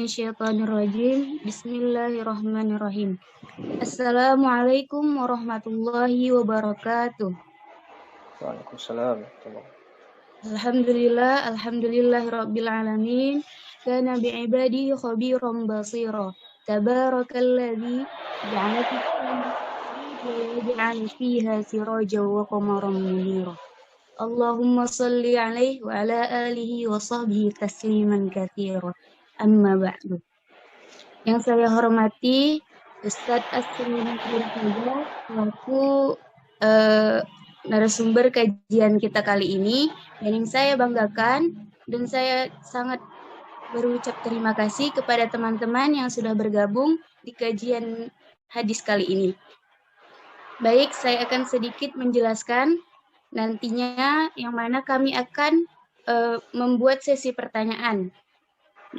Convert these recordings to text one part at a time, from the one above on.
minasyaitonirrajim. Bismillahirrahmanirrahim. Assalamualaikum warahmatullahi wabarakatuh. Waalaikumsalam. Alhamdulillahirabbil alamin. Kana bi'ibadihi khabiran basira. Tabarakalladzi ja'ala fiha sirajan wa qamaran munira. Allahumma shalli alaihi wa ala alihi wa sahbihi tasliman katsiran. Amma ba'du. Yang saya hormati Ustadz Asrul Nurhaja selaku narasumber kajian kita kali ini, dan yang saya banggakan dan saya sangat berucap terima kasih kepada teman-teman yang sudah bergabung di kajian hadis kali ini. Baik, saya akan sedikit menjelaskan nantinya yang mana kami akan membuat sesi pertanyaan.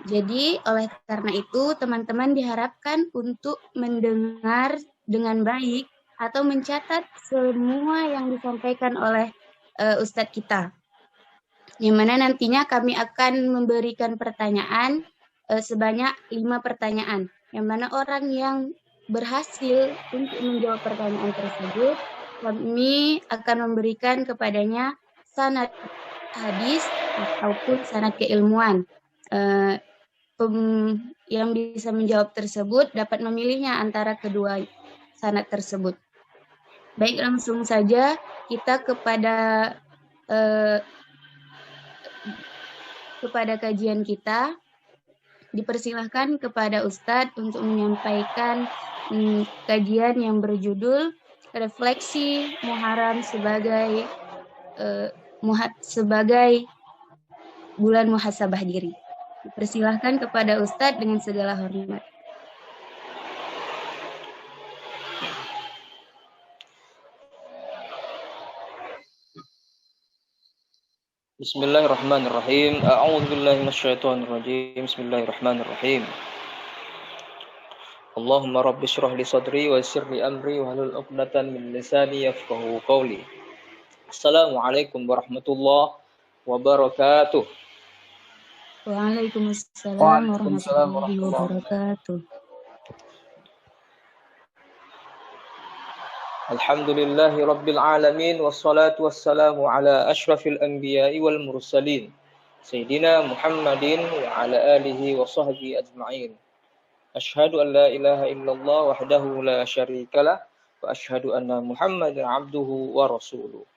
Jadi, oleh karena itu, teman-teman diharapkan untuk mendengar dengan baik atau mencatat semua yang disampaikan oleh Ustadz kita. Yang mana nantinya kami akan memberikan pertanyaan sebanyak 5 pertanyaan. Yang mana orang yang berhasil untuk menjawab pertanyaan tersebut, kami akan memberikan kepadanya sanad hadis ataupun sanad keilmuan. Yang bisa menjawab tersebut dapat memilihnya antara kedua sanad tersebut. Baik, langsung saja kita kepada kajian kita. Dipersilahkan kepada Ustadz untuk menyampaikan kajian yang berjudul Refleksi Muharram sebagai bulan muhasabah diri. Dipersilahkan kepada Ustadz dengan segala hormat. Bismillahirrahmanirrahim. A'udzubillahi minasyaitonirrajim. Bismillahirrahmanirrahim. Allahumma rabbi shrah li sadri wa yassir li amri wa hlul 'uqdatan min lisani yafqahu qawli. Assalamualaikum warahmatullahi wabarakatuh. Waalaikumsalam warahmatullahi wabarakatuh. Alhamdulillahi rabbil alamin wassalatu wassalamu ala asyrafil anbiya'i wal mursalin Sayyidina Muhammadin wa ala alihi wa sahbihi ajma'in. Asyhadu an la ilaha illallah wahdahu la syarikalah wa asyhadu anna Muhammadan abduhu wa rasuluh.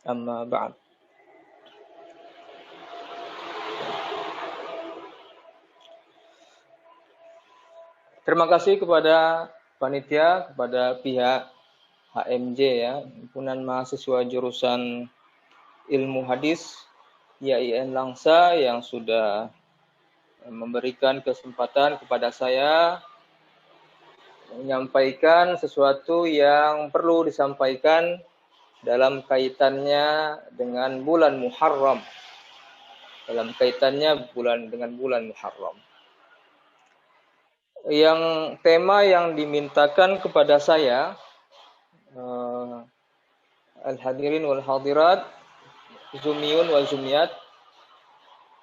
Amma ba'd. Terima kasih kepada panitia, kepada pihak HMJ ya, Himpunan Mahasiswa Jurusan Ilmu Hadis YIN Langsa, yang sudah memberikan kesempatan kepada saya menyampaikan sesuatu yang perlu disampaikan dalam kaitannya dengan bulan Muharram. Dengan bulan Muharram. Yang tema yang dimintakan kepada saya, al-hadirin wal hadirat, zumiyun wal zumiyat,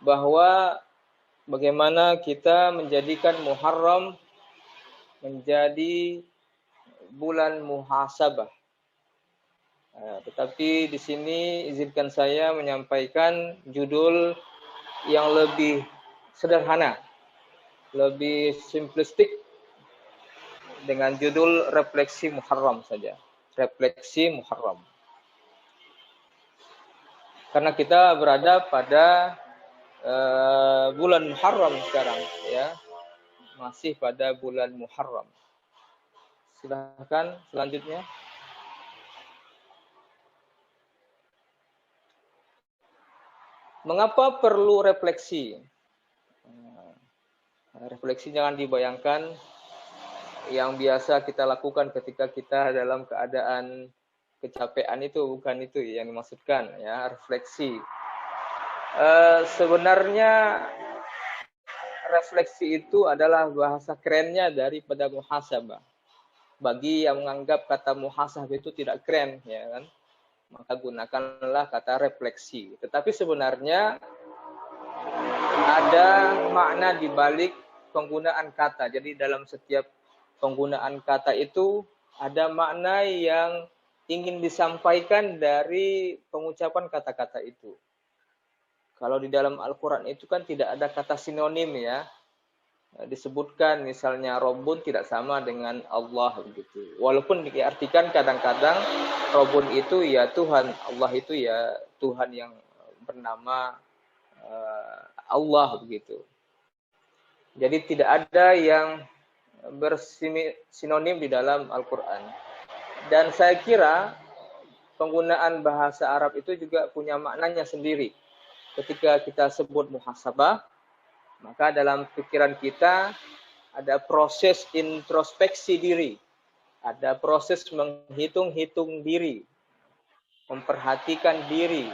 bahwa bagaimana kita menjadikan Muharram menjadi bulan muhasabah. Tetapi di sini izinkan saya menyampaikan judul yang lebih sederhana, lebih simplistik, dengan judul Refleksi Muharram saja. Refleksi Muharram. Karena kita berada pada bulan Muharram sekarang, ya, masih pada bulan Muharram. Silahkan selanjutnya. Mengapa perlu refleksi? Refleksi jangan dibayangkan yang biasa kita lakukan ketika kita dalam keadaan kecapean, itu bukan itu yang dimaksudkan ya, refleksi. Sebenarnya refleksi itu adalah bahasa kerennya daripada muhasabah. Bagi yang menganggap kata muhasabah itu tidak keren, ya kan, maka gunakanlah kata refleksi. Tetapi sebenarnya ada makna di balik penggunaan kata. Jadi dalam setiap penggunaan kata itu ada makna yang ingin disampaikan dari pengucapan kata-kata itu. Kalau di dalam Al-Quran itu kan tidak ada kata sinonim ya. Disebutkan misalnya Rabbun tidak sama dengan Allah begitu. Walaupun diartikan kadang-kadang Rabbun itu ya Tuhan, Allah itu ya Tuhan yang bernama Allah begitu. Jadi tidak ada yang bersinonim di dalam Al-Quran. Dan saya kira penggunaan bahasa Arab itu juga punya maknanya sendiri. Ketika kita sebut muhasabah, maka dalam pikiran kita ada proses introspeksi diri, ada proses menghitung-hitung diri, memperhatikan diri,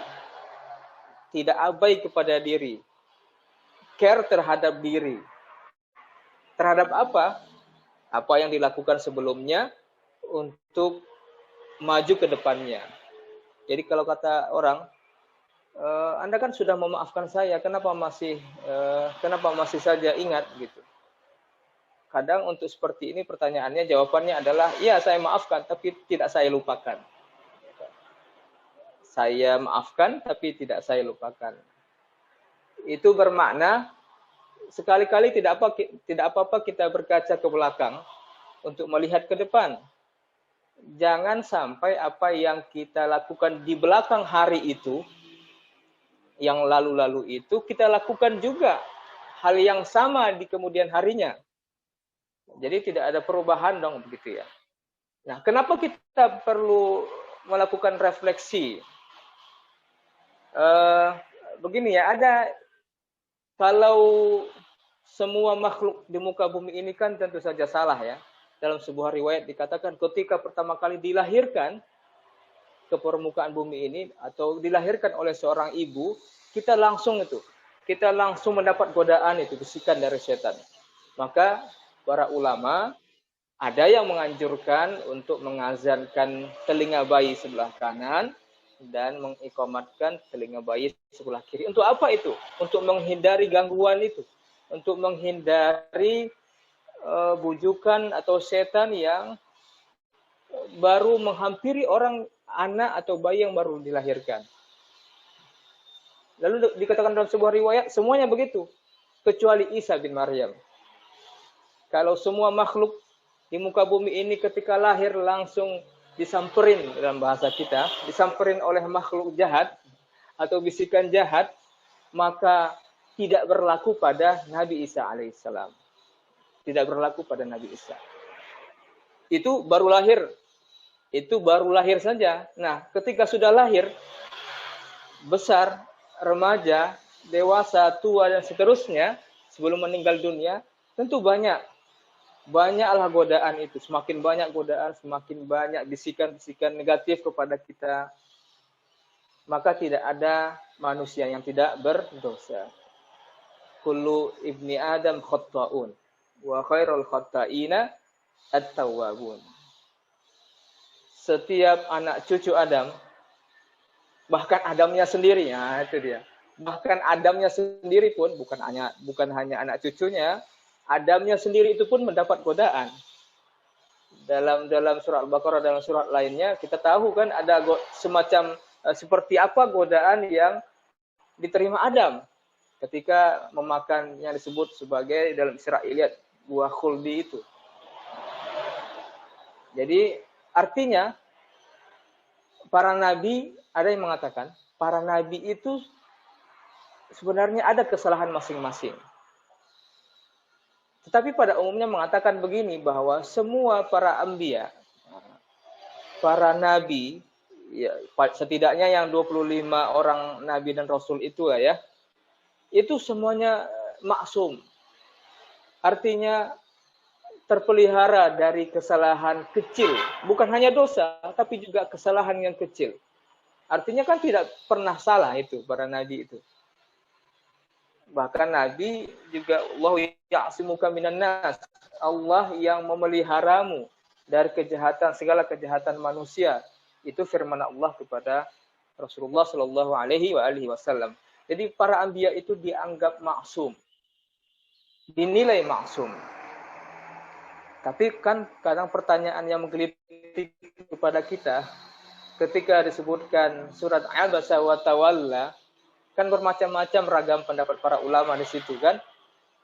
tidak abai kepada diri, care terhadap diri. Terhadap apa? Apa yang dilakukan sebelumnya untuk maju ke depannya. Jadi kalau kata orang, Anda kan sudah memaafkan saya, kenapa masih saja ingat gitu. Kadang untuk seperti ini pertanyaannya, jawabannya adalah, ya saya maafkan, tapi tidak saya lupakan. Saya maafkan, tapi tidak saya lupakan. Itu bermakna, sekali-kali tidak apa-apa kita berkaca ke belakang untuk melihat ke depan. Jangan sampai apa yang kita lakukan di belakang hari itu, yang lalu-lalu itu, kita lakukan juga hal yang sama di kemudian harinya. Jadi tidak ada perubahan dong begitu ya. Nah, kenapa kita perlu melakukan refleksi? Begini ya, kalau semua makhluk di muka bumi ini kan tentu saja salah ya. Dalam sebuah riwayat dikatakan ketika pertama kali dilahirkan ke permukaan bumi ini atau dilahirkan oleh seorang ibu, kita langsung mendapat godaan itu, bisikan dari setan. Maka para ulama ada yang menganjurkan untuk mengazankan telinga bayi sebelah kanan dan mengiqamatkan telinga bayi sebelah kiri. Untuk apa itu? Untuk menghindari gangguan itu, untuk menghindari bujukan atau setan yang baru menghampiri anak atau bayi yang baru dilahirkan. Lalu dikatakan dalam sebuah riwayat, semuanya begitu, kecuali Isa bin Maryam. Kalau semua makhluk di muka bumi ini ketika lahir langsung disamperin, dalam bahasa kita, disamperin oleh makhluk jahat atau bisikan jahat, maka tidak berlaku pada Nabi Isa alaihissalam. Tidak berlaku pada Nabi Isa. Itu baru lahir saja. Nah, ketika sudah lahir, besar, remaja, dewasa, tua, dan seterusnya, sebelum meninggal dunia, tentu banyaklah godaan itu. Semakin banyak godaan, semakin banyak bisikan-bisikan negatif kepada kita. Maka tidak ada manusia yang tidak berdosa. Kullu ibni Adam khatta'un, wa khairul khatta'ina at-tawwabun. Setiap anak cucu Adam, bahkan Adamnya sendiri, ya itu dia. Bahkan Adamnya sendiri pun bukan hanya anak cucunya, Adamnya sendiri itu pun mendapat godaan. Dalam surah Al-Baqarah, dalam surat lainnya kita tahu kan ada semacam seperti apa godaan yang diterima Adam ketika memakan yang disebut sebagai dalam Israiliyat buah khuldi itu. Jadi artinya para nabi, ada yang mengatakan para nabi itu sebenarnya ada kesalahan masing-masing. Tetapi pada umumnya mengatakan begini, bahwa semua para anbiya, para nabi, ya, setidaknya yang 25 orang nabi dan rasul itu ya, itu semuanya maksum. Artinya terpelihara dari kesalahan kecil, bukan hanya dosa, tapi juga kesalahan yang kecil. Artinya kan tidak pernah salah itu para nabi itu. Bahkan nabi juga Allah ya'simuka minan nas, Allah yang memeliharamu dari kejahatan, segala kejahatan manusia. Itu firman Allah kepada Rasulullah Shallallahu Alaihi Wasallam. Jadi para anbiya itu dianggap maksum, dinilai maksum. Tapi kan kadang pertanyaan yang menggelitik kepada kita ketika disebutkan surat Abasa wa Tawalla, kan bermacam-macam ragam pendapat para ulama di situ kan.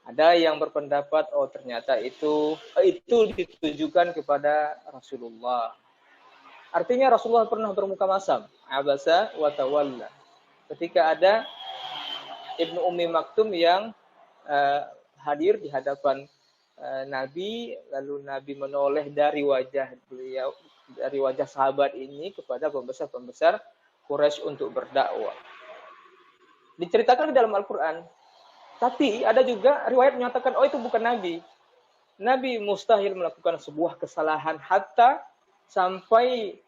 Ada yang berpendapat oh ternyata itu ditujukan kepada Rasulullah. Artinya Rasulullah pernah bermuka masam, Abasa wa Tawalla. Ketika ada Ibnu Ummi Maktum yang hadir di hadapan Nabi, lalu Nabi menoleh dari wajah beliau, dari wajah sahabat ini kepada pembesar-pembesar Quraisy untuk berdakwah. Diceritakan di dalam Al-Quran. Tapi ada juga riwayat menyatakan, oh itu bukan Nabi. Nabi mustahil melakukan sebuah kesalahan hatta sampai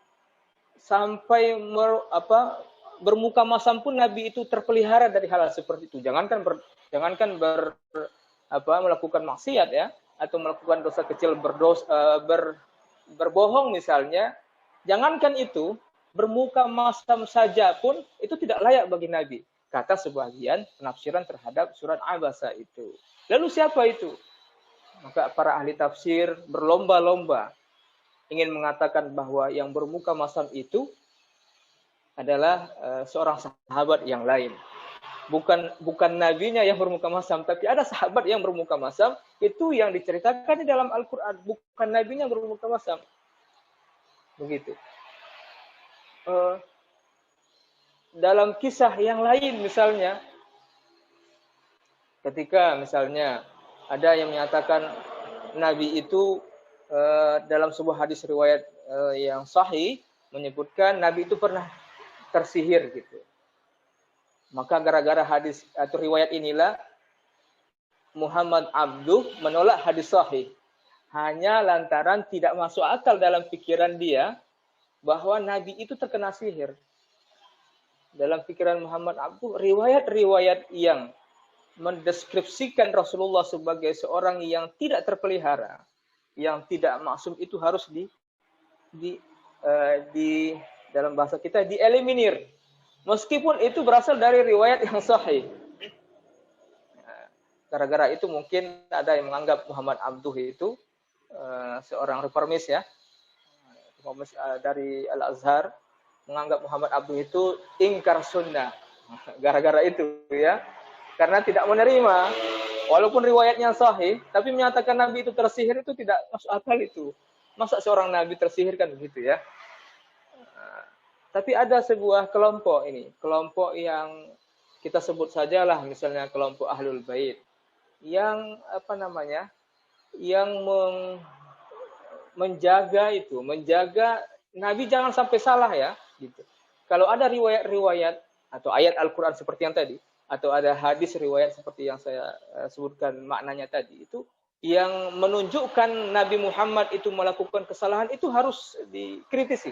bermuka masam pun Nabi itu terpelihara dari hal seperti itu. Jangankan melakukan maksiat ya, atau melakukan dosa kecil, berbohong misalnya. Jangankan itu, bermuka masam saja pun itu tidak layak bagi Nabi. Kata sebagian penafsiran terhadap surat Abasa itu. Lalu siapa itu? Maka para ahli tafsir berlomba-lomba ingin mengatakan bahwa yang bermuka masam itu adalah seorang sahabat yang lain. Bukan nabinya yang bermuka masam, tapi ada sahabat yang bermuka masam, itu yang diceritakan di dalam Al-Quran. Bukan nabinya yang bermuka masam. Begitu. Dalam kisah yang lain misalnya, ketika misalnya ada yang menyatakan Nabi itu dalam sebuah hadis riwayat yang sahih menyebutkan Nabi itu pernah tersihir gitu. Maka gara-gara hadis atau riwayat inilah Muhammad Abduh menolak hadis sahih. Hanya lantaran tidak masuk akal dalam pikiran dia bahwa Nabi itu terkena sihir. Dalam pikiran Muhammad Abduh, riwayat-riwayat yang mendeskripsikan Rasulullah sebagai seorang yang tidak terpelihara, yang tidak maksum itu harus di dalam bahasa kita dieliminir. Meskipun itu berasal dari riwayat yang sahih. Gara-gara itu mungkin ada yang menganggap Muhammad Abduh itu seorang reformis ya. Reformis dari Al-Azhar menganggap Muhammad Abduh itu ingkar sunnah. Gara-gara itu ya. Karena tidak menerima, walaupun riwayatnya sahih, tapi menyatakan Nabi itu tersihir itu tidak masuk akal itu. Masa seorang Nabi tersihir kan begitu ya. Tapi ada sebuah kelompok ini, kelompok yang kita sebut sajalah misalnya kelompok Ahlul Bait yang yang menjaga Nabi jangan sampai salah ya, gitu. Kalau ada riwayat-riwayat atau ayat Al-Qur'an seperti yang tadi, atau ada hadis riwayat seperti yang saya sebutkan maknanya tadi, itu yang menunjukkan Nabi Muhammad itu melakukan kesalahan, itu harus dikritisi.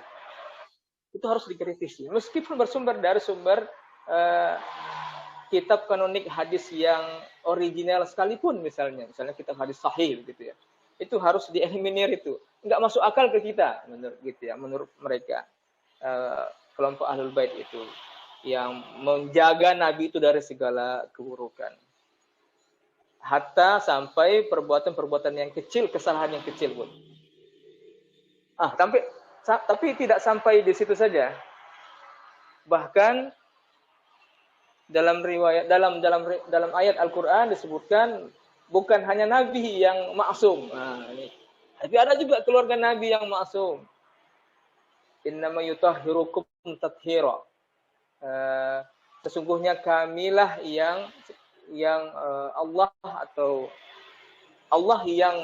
Itu harus dikritisi. Meskipun bersumber dari sumber kitab kanonik hadis yang original sekalipun misalnya kitab hadis sahih gitu ya. Itu harus dieliminir itu. Enggak masuk akal ke kita menurut mereka. Kelompok Ahlul Bait itu yang menjaga Nabi itu dari segala keburukan. Hatta sampai perbuatan-perbuatan yang kecil, kesalahan yang kecil pun. Tapi tidak sampai di situ saja. Bahkan dalam riwayat dalam ayat Al-Qur'an disebutkan bukan hanya nabi yang maksum. Tapi ada juga keluarga nabi yang maksum. Innama yutahhirukum tathira. Sesungguhnya kamilah yang Allah atau Allah yang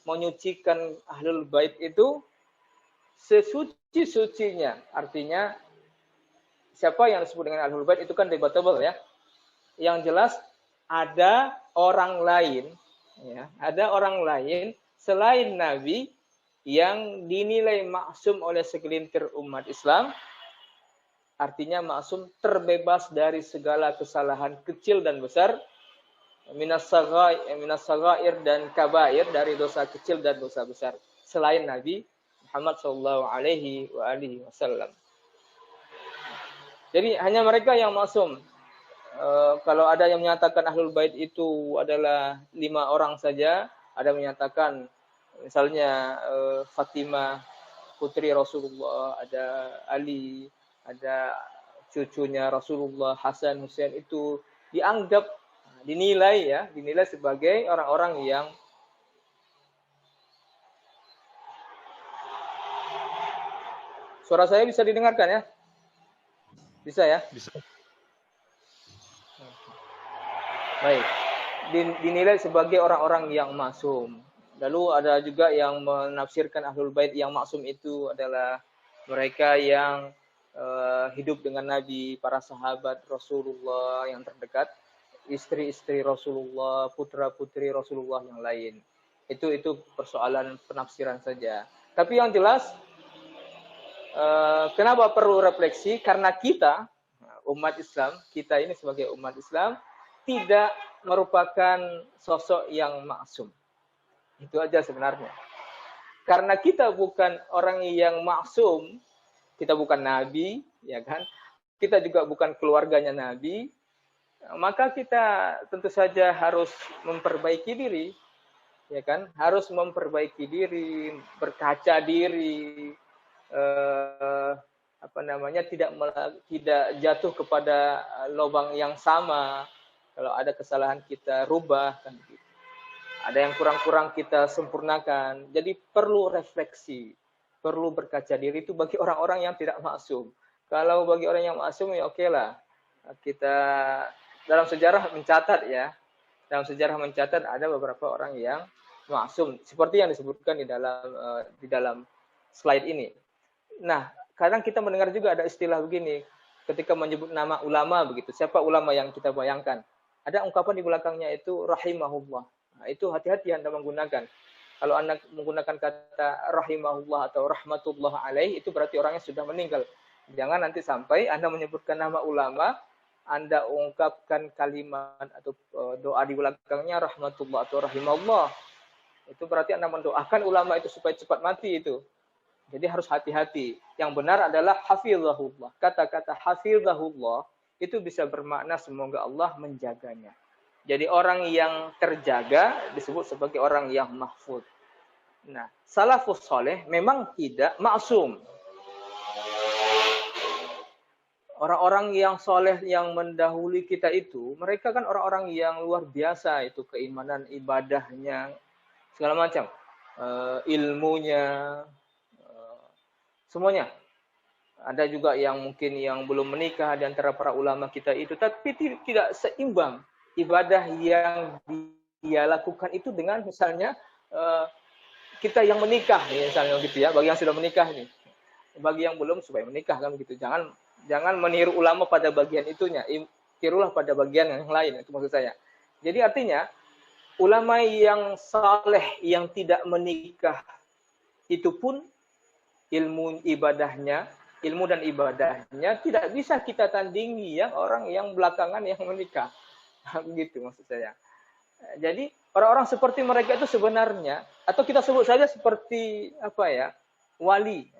menyucikan Ahlul Bait itu sesuci-sucinya. Artinya siapa yang disebut dengan Ahlul Bait itu kan debatable ya. Yang jelas ada orang lain ya, ada orang lain selain Nabi yang dinilai maksum oleh segelintir umat Islam. Artinya maksum terbebas dari segala kesalahan kecil dan besar, minas saghair dan kabair, dari dosa kecil dan dosa besar, selain Nabi Muhammad sallallahu alaihi wasallam. Jadi hanya mereka yang maksum. kalau ada yang menyatakan Ahlul Bait itu adalah 5 orang saja, ada yang menyatakan misalnya Fatimah putri Rasulullah, ada Ali, ada cucunya Rasulullah Hasan Husain, itu dianggap dinilai sebagai orang-orang yang suara saya bisa didengarkan ya? Bisa ya? Bisa. Baik. Dinilai sebagai orang-orang yang maksum. Lalu ada juga yang menafsirkan Ahlul Bait yang maksum itu adalah mereka yang hidup dengan Nabi, para sahabat Rasulullah yang terdekat, istri-istri Rasulullah, putra-putri Rasulullah yang lain. Itu persoalan penafsiran saja. Tapi yang jelas, kenapa perlu refleksi? Karena kita, umat Islam, kita ini sebagai umat Islam, tidak merupakan sosok yang maksum. Itu aja sebenarnya. Karena kita bukan orang yang maksum, kita bukan nabi, ya kan? Kita juga bukan keluarganya nabi, maka kita tentu saja harus memperbaiki diri, ya kan? Harus memperbaiki diri, berkaca diri, tidak jatuh kepada lubang yang sama. Kalau ada kesalahan kita rubah, kan begitu. Ada yang kurang-kurang kita sempurnakan. Jadi perlu refleksi, perlu berkaca diri itu bagi orang-orang yang tidak maksum. Kalau bagi orang yang maksum ya oke lah. Kita dalam sejarah mencatat ada beberapa orang yang maksum seperti yang disebutkan di dalam slide ini. Nah, kadang kita mendengar juga ada istilah begini ketika menyebut nama ulama begitu. Siapa ulama yang kita bayangkan? Ada ungkapan di belakangnya itu rahimahullah. Nah, itu hati-hati Anda menggunakan. Kalau Anda menggunakan kata rahimahullah atau rahmatullah alaih, itu berarti orangnya sudah meninggal. Jangan nanti sampai Anda menyebutkan nama ulama, Anda ungkapkan kalimat atau doa di belakangnya rahmatullah atau rahimahullah. Itu berarti Anda mendoakan ulama itu supaya cepat mati itu. Jadi harus hati-hati. Yang benar adalah hafizahullah. Kata-kata hafizahullah itu bisa bermakna semoga Allah menjaganya. Jadi orang yang terjaga disebut sebagai orang yang mahfud. Nah, salafus soleh memang tidak maksum. Orang-orang yang soleh yang mendahului kita itu, mereka kan orang-orang yang luar biasa itu keimanan, ibadahnya, segala macam, ilmunya, semuanya. Ada juga yang mungkin yang belum menikah di antara para ulama kita itu, tapi tidak seimbang ibadah yang dia lakukan itu dengan misalnya kita yang menikah, misalnya gitu ya. Bagi yang sudah menikah nih, bagi yang belum supaya menikah kan begitu. Jangan meniru ulama pada bagian itunya, tirulah pada bagian yang lain, itu maksud saya. Jadi artinya ulama yang saleh yang tidak menikah itu pun ilmu dan ibadahnya tidak bisa kita tandingi yang orang yang belakangan yang menikah. Begitu maksud saya. Jadi orang-orang seperti mereka itu sebenarnya, atau kita sebut saja seperti wali,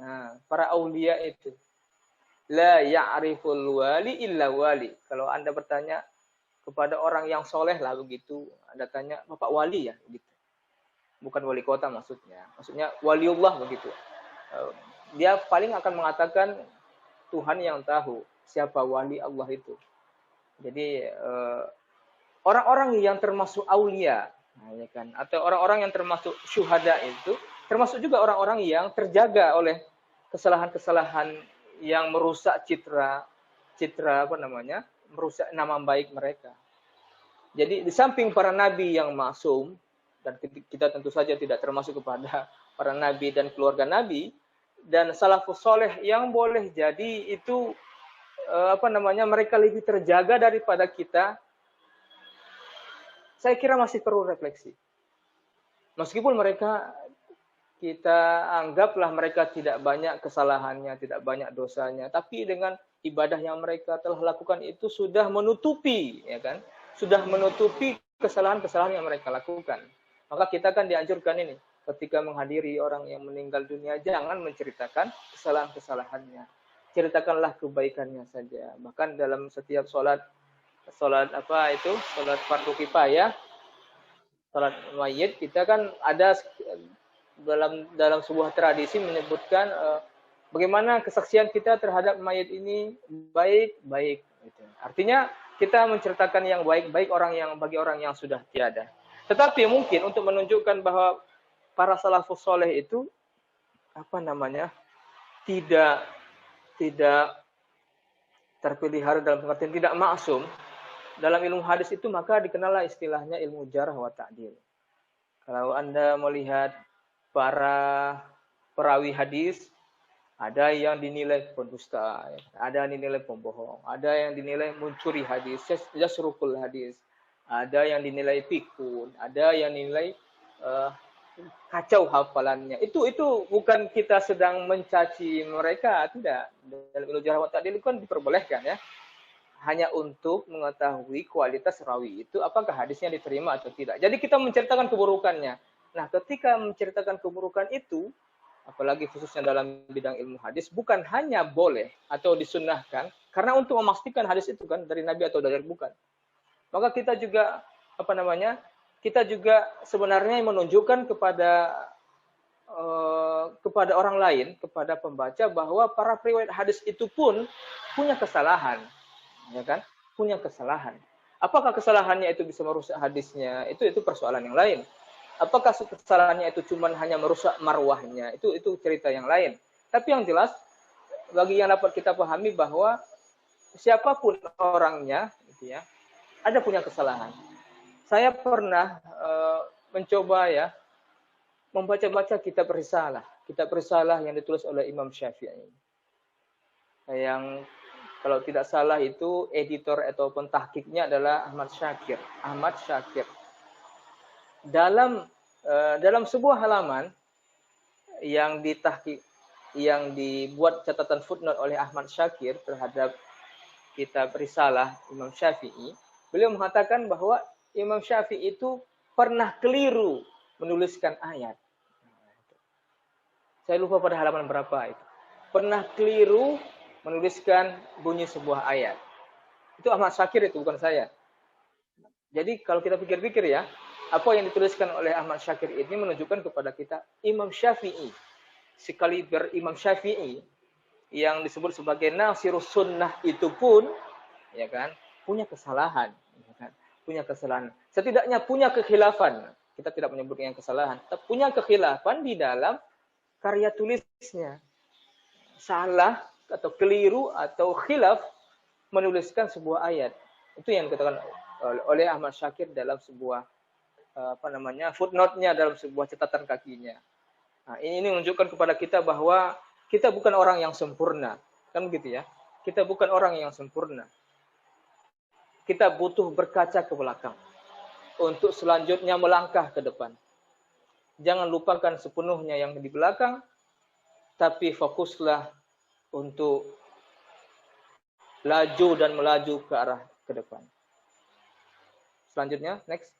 para aulia itu. La ya'riful wali illa wali. Kalau Anda bertanya kepada orang yang soleh lah begitu, Anda tanya, Bapak wali ya? Gitu. Bukan wali kota maksudnya waliullah begitu. Dia paling akan mengatakan Tuhan yang tahu siapa wali Allah itu. Jadi orang-orang yang termasuk aulia, ya kan, atau orang-orang yang termasuk syuhada itu, termasuk juga orang-orang yang terjaga oleh kesalahan-kesalahan yang merusak merusak nama baik mereka. Jadi di samping para nabi yang maksum, dan kita tentu saja tidak termasuk kepada para nabi dan keluarga nabi, dan salafus soleh yang boleh jadi itu mereka lebih terjaga daripada kita, saya kira masih perlu refleksi. Meskipun mereka kita anggaplah mereka tidak banyak kesalahannya, tidak banyak dosanya, tapi dengan ibadah yang mereka telah lakukan itu sudah menutupi, ya kan? Sudah menutupi kesalahan-kesalahan yang mereka lakukan. Maka kita kan dianjurkan ini, ketika menghadiri orang yang meninggal dunia, jangan menceritakan kesalahan-kesalahannya. Ceritakanlah kebaikannya saja. Bahkan dalam setiap sholat sholat apa itu, sholat fardu kifayah, sholat mayit, kita kan ada dalam sebuah tradisi menyebutkan bagaimana kesaksian kita terhadap mayit ini baik-baik. Gitu. Artinya kita menceritakan yang baik-baik bagi orang yang sudah tiada. Tetapi mungkin untuk menunjukkan bahwa para salafus soleh itu apa namanya tidak terpelihara dalam pengertian tidak maksum dalam ilmu hadis itu, maka dikenallah istilahnya ilmu jarh wa ta'dil. Kalau Anda melihat para perawi hadis, ada yang dinilai pendusta, ada yang dinilai pembohong, ada yang dinilai mencuri hadis, yasrukul hadis, ada yang dinilai pikun, ada yang dinilai kacau hafalannya. Itu bukan kita sedang mencaci mereka, tidak. Dalam ilmu jarh wa ta'dil kan diperbolehkan ya. Hanya untuk mengetahui kualitas rawi itu, apakah hadisnya diterima atau tidak. Jadi kita menceritakan keburukannya. Nah, ketika menceritakan keburukan itu, apalagi khususnya dalam bidang ilmu hadis, bukan hanya boleh atau disunnahkan, karena untuk memastikan hadis itu kan dari Nabi atau dari bukan. Maka kita juga kita juga sebenarnya menunjukkan kepada orang lain, kepada pembaca, bahwa para periwayat hadis itu pun punya kesalahan. Ya kan, punya kesalahan. Apakah kesalahannya itu bisa merusak hadisnya? Itu persoalan yang lain. Apakah kesalahannya itu cuma hanya merusak marwahnya? Itu cerita yang lain. Tapi yang jelas bagi yang dapat kita pahami bahwa siapapun orangnya, gitu ya, ada punya kesalahan. Saya pernah mencoba ya membaca-baca kitab risalah yang ditulis oleh Imam Syafi'i. Yang kalau tidak salah itu editor ataupun tahqiqnya adalah Ahmad Syakir. Dalam sebuah halaman yang dibuat catatan footnote oleh Ahmad Syakir terhadap kitab risalah Imam Syafi'i, beliau mengatakan bahwa Imam Syafi'i itu pernah keliru menuliskan ayat. Saya lupa pada halaman berapa itu. Pernah keliru menuliskan bunyi sebuah ayat. Itu Ahmad Syakir, itu bukan saya. Jadi kalau kita pikir-pikir ya, apa yang dituliskan oleh Ahmad Syakir ini menunjukkan kepada kita Imam Syafi'i, sekaliber Imam Syafi'i yang disebut sebagai Nasirus Sunnah itu pun, ya kan, punya kesalahan, ya kan? Punya kesalahan. Setidaknya punya kekhilafan. Kita tidak menyebutnya kesalahan, tapi punya kekhilafan di dalam karya tulisnya. Salah atau keliru atau khilaf menuliskan sebuah ayat. Itu yang dikatakan oleh Ahmad Syakir dalam sebuah footnote-nya dalam sebuah catatan kakinya. Nah, ini menunjukkan kepada kita bahwa kita bukan orang yang sempurna. Kan begitu ya? Kita bukan orang yang sempurna. Kita butuh berkaca ke belakang untuk selanjutnya melangkah ke depan. Jangan lupakan sepenuhnya yang di belakang, tapi fokuslah untuk laju dan melaju ke arah ke depan. Selanjutnya, next.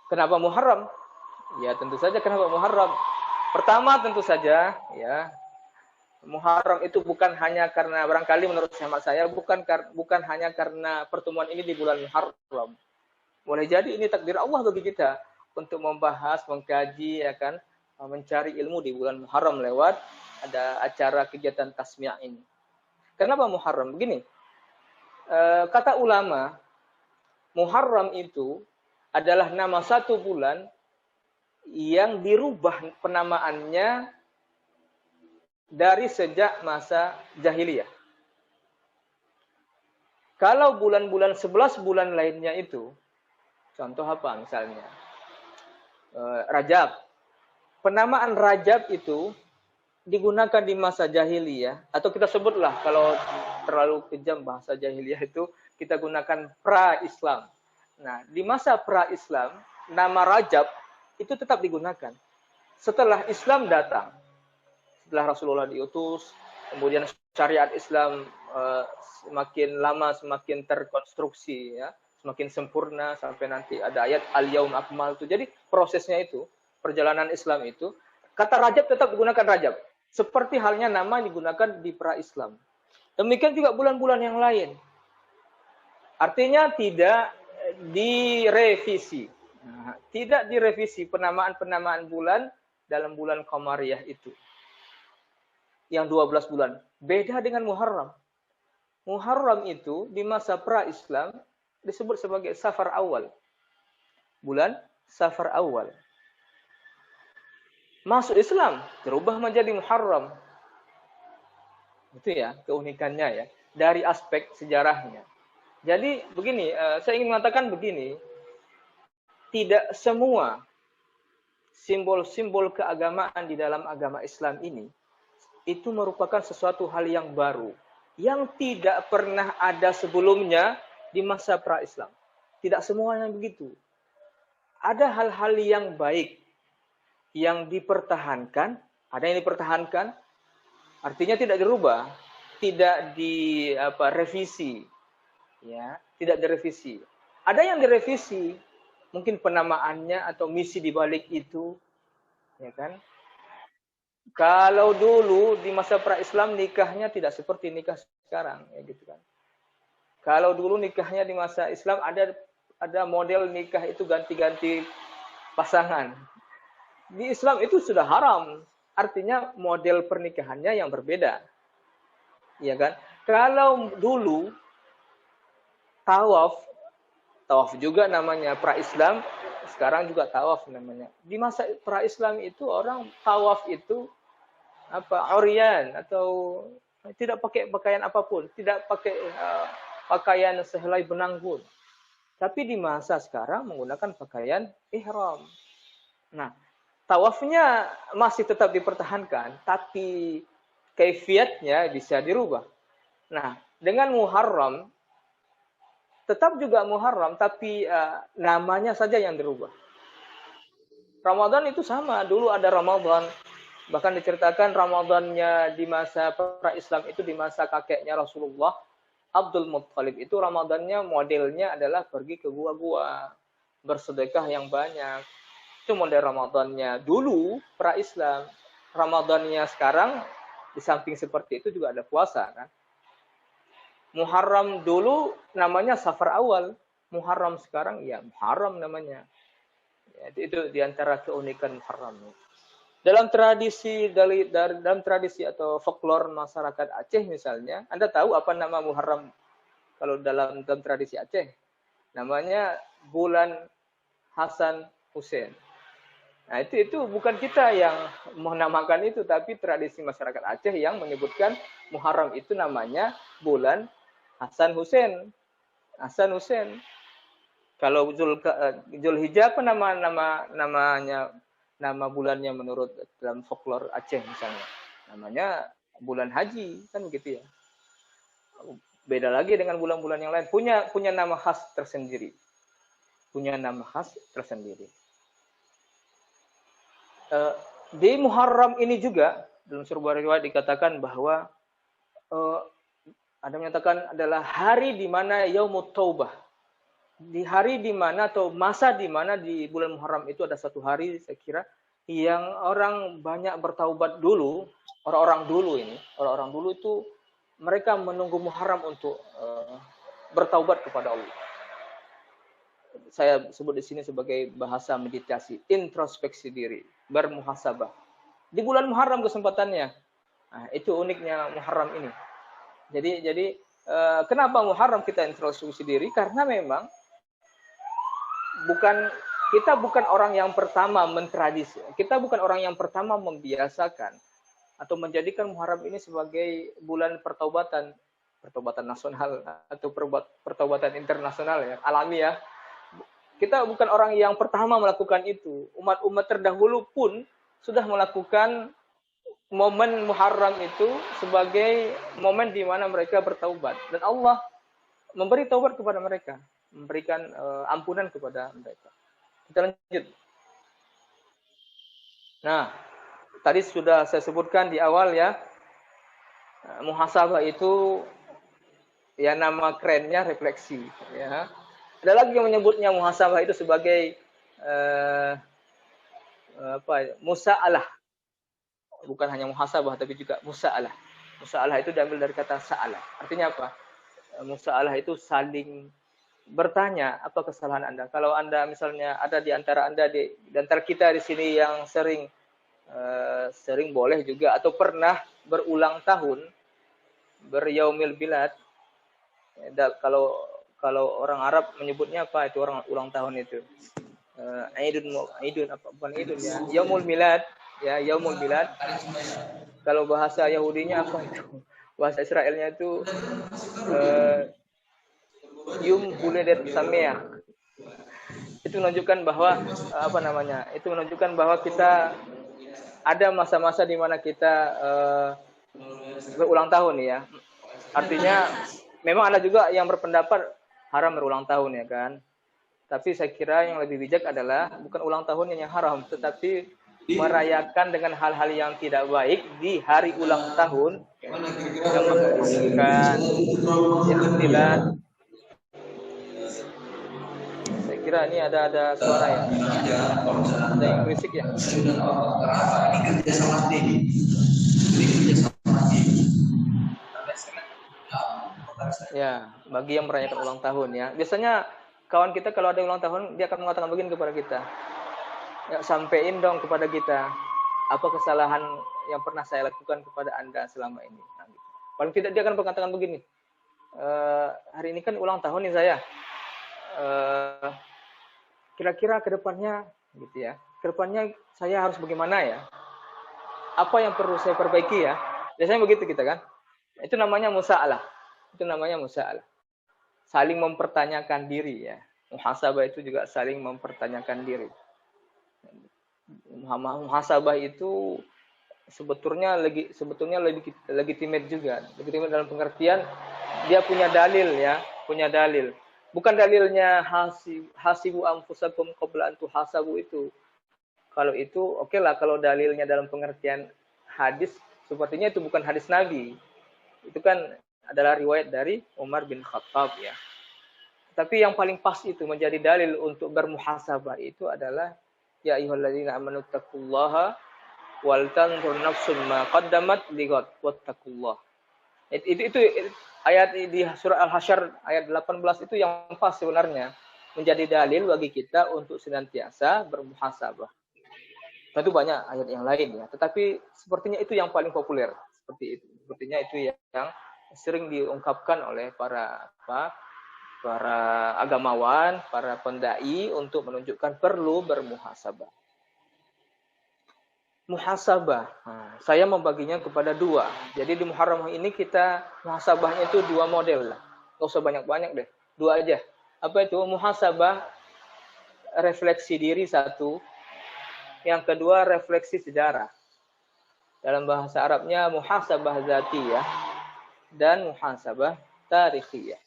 Kenapa Muharram? Ya, tentu saja kenapa Muharram. Pertama tentu saja, ya, Muharram itu bukan hanya karena, barangkali menurut hemat saya, bukan hanya karena pertemuan ini di bulan Muharram. Boleh jadi ini takdir Allah bagi kita untuk membahas, mengkaji, ya kan, mencari ilmu di bulan Muharram lewat ada acara kegiatan tasmiah ini. Kenapa Muharram? Begini, kata ulama, Muharram itu adalah nama satu bulan yang dirubah penamaannya dari sejak masa jahiliyah. Kalau bulan-bulan 11 bulan lainnya itu, contoh apa misalnya? Rajab. Penamaan Rajab itu digunakan di masa jahiliyah, atau kita sebutlah kalau terlalu kejam bahasa jahiliyah itu, kita gunakan pra-Islam. Nah, di masa pra-Islam, nama Rajab itu tetap digunakan. Setelah Islam datang, setelah Rasulullah diutus, kemudian syariat Islam semakin lama semakin terkonstruksi, ya, semakin sempurna sampai nanti ada ayat al-yaum akmaltu. Jadi prosesnya itu, perjalanan Islam itu, kata Rajab tetap digunakan Rajab. Seperti halnya nama yang digunakan di pra-Islam. Demikian juga bulan-bulan yang lain. Artinya tidak direvisi. Nah, tidak direvisi penamaan-penamaan bulan dalam bulan Qamariyah itu. Yang 12 bulan. Beda dengan Muharram. Muharram itu di masa pra-Islam disebut sebagai Safar Awal. Bulan Safar Awal. Masuk Islam, berubah menjadi Muharram. Itu ya, keunikannya ya. Dari aspek sejarahnya. Jadi begini, saya ingin mengatakan begini. Tidak semua simbol-simbol keagamaan di dalam agama Islam ini itu merupakan sesuatu hal yang baru. Yang tidak pernah ada sebelumnya di masa pra-Islam. Tidak semuanya begitu. Ada hal-hal yang baik yang dipertahankan, ada yang dipertahankan, artinya tidak dirubah, tidak direvisi, ya, tidak direvisi. Ada yang direvisi, mungkin penamaannya atau misi di balik itu, ya kan? Kalau dulu di masa pra-Islam nikahnya tidak seperti nikah sekarang, ya gitu kan. Kalau dulu nikahnya di masa Islam ada model nikah itu ganti-ganti pasangan. Di Islam itu sudah haram. Artinya model pernikahannya yang berbeda. Ya kan? Kalau dulu tawaf juga namanya pra-Islam, sekarang juga tawaf namanya. Di masa pra-Islam itu orang tawaf itu oryan atau tidak pakai pakaian apapun, tidak pakai pakaian sehelai benang pun. Tapi di masa sekarang menggunakan pakaian ihram. Nah, tawafnya masih tetap dipertahankan, tapi kaifiatnya bisa dirubah. Nah, dengan Muharram, tetap juga Muharram, tapi namanya saja yang dirubah. Ramadan itu sama, dulu ada Ramadan. Bahkan diceritakan Ramadannya di masa pra-Islam itu di masa kakeknya Rasulullah, Abdul Muttalib itu Ramadannya modelnya adalah pergi ke gua-gua, bersedekah yang banyak. Itu model Ramadannya dulu pra-Islam. Ramadannya sekarang di samping seperti itu juga ada puasa kan. Muharram dulu namanya Safar Awal, Muharram sekarang ya Muharram namanya. Ya, itu diantara keunikan Muharram. Dalam tradisi dalam tradisi atau folklore masyarakat Aceh misalnya, Anda tahu apa nama Muharram kalau dalam tradisi Aceh? Namanya bulan Hasan Hussein. Nah, itu bukan kita yang menamakan itu, tapi tradisi masyarakat Aceh yang menyebutkan Muharram itu namanya bulan Hasan Hussein. Hasan Hussein. Kalau Zulhijjah apa namanya nama bulannya menurut dalam folklore Aceh misalnya? Namanya bulan haji, kan begitu ya. Beda lagi dengan bulan-bulan yang lain, punya nama khas tersendiri. Punya nama khas tersendiri. Di Muharram ini juga dalam sebuah riwayat dikatakan bahwa ada menyatakan adalah hari di mana Yaumut Taubah. Di hari di mana atau masa di mana di bulan Muharram itu ada satu hari saya kira yang orang banyak bertaubat dulu, orang-orang dulu itu mereka menunggu Muharram untuk bertaubat kepada Allah. Saya sebut di sini sebagai bahasa meditasi, introspeksi diri, bermuhasabah. Di bulan Muharram kesempatannya. Nah, itu uniknya Muharram ini. Jadi kenapa Muharram kita introspeksi diri? Karena memang kita bukan orang yang pertama mentradisi. Kita bukan orang yang pertama membiasakan atau menjadikan Muharram ini sebagai bulan pertaubatan nasional atau pertaubatan internasional ya, alamiah. Kita bukan orang yang pertama melakukan itu. Umat-umat terdahulu pun sudah melakukan momen Muharram itu sebagai momen di mana mereka bertaubat dan Allah memberi taubat kepada mereka, memberikan ampunan kepada mereka. Kita lanjut. Nah, tadi sudah saya sebutkan di awal ya, muhasabah itu ya nama kerennya refleksi. Ya. Ada lagi yang menyebutnya muhasabah itu sebagai musa'alah. bukan hanya muhasabah tapi juga musa'alah. Musa'alah itu diambil dari kata sa'alah. Artinya apa? Musa'alah itu saling bertanya apa kesalahan Anda. Kalau Anda misalnya ada di antara Anda di antara kita di sini yang sering boleh juga atau pernah berulang tahun beryaumil bilad. Kalau orang Arab menyebutnya apa itu orang ulang tahun itu? Aidun apa bukan Aidun ya? Yaumul milad ya, Yaumul milad. Kalau bahasa Yahudinya apa itu? Bahasa Israelnya itu Yum Huledet Sameah. Itu menunjukkan bahwa apa namanya? Itu menunjukkan bahwa kita ada masa-masa di mana kita berulang tahun ya. Artinya memang ada juga yang berpendapat haram berulang tahun ya kan. Tapi saya kira yang lebih bijak adalah bukan ulang tahunnya yang haram, tetapi merayakan dengan hal-hal yang tidak baik di hari ulang tahun yang menghasilkan ikhtilat. Saya kira ini ada suara ya, ada yang berisik ya. Ya, bagi yang merayakan ulang tahun ya. Biasanya kawan kita kalau ada ulang tahun dia akan mengatakan begini kepada kita. Ya, sampein dong kepada kita apa kesalahan yang pernah saya lakukan kepada Anda selama ini. Nah, gitu. Paling tidak dia akan mengatakan begini. Hari ini kan ulang tahun nih saya. Kira-kira ke depannya gitu ya. Ke depannya saya harus bagaimana ya? Apa yang perlu saya perbaiki ya? Biasanya begitu kita kan. Itu namanya musa'alah. Itu namanya musa'alah. Saling mempertanyakan diri ya. Muhasabah itu juga saling mempertanyakan diri. Muhasabah itu sebetulnya legitimate juga. Legitimate dalam pengertian dia punya dalil ya, punya dalil. Bukan dalilnya hasibu anfusakum qabla an tuhasabu itu. Kalau itu oke lah kalau dalilnya dalam pengertian hadis, sepertinya itu bukan hadis Nabi. Itu kan adalah riwayat dari Umar bin Khattab ya. Tapi yang paling pas itu menjadi dalil untuk bermuhasabah itu adalah ya ayyuhalladzina amanu taqullaha wal tanzur nafsum ma qaddamat lighad wattaqullah. Itu ayat di surah Al-Hasyr ayat 18 itu yang pas sebenarnya menjadi dalil bagi kita untuk senantiasa bermuhasabah. Tentu banyak ayat yang lain ya, tetapi sepertinya itu yang paling populer seperti itu. Sepertinya itu yang sering diungkapkan oleh para agamawan, para pendai untuk menunjukkan perlu bermuhasabah. Muhasabah, saya membaginya kepada dua. Jadi di Muharram ini kita muhasabahnya itu dua model lah. Gak usah banyak-banyak deh, dua aja. Apa itu? Muhasabah refleksi diri satu, yang kedua refleksi sejarah. Dalam bahasa Arabnya muhasabah zatiyah dan muhasabah tarikhiyah.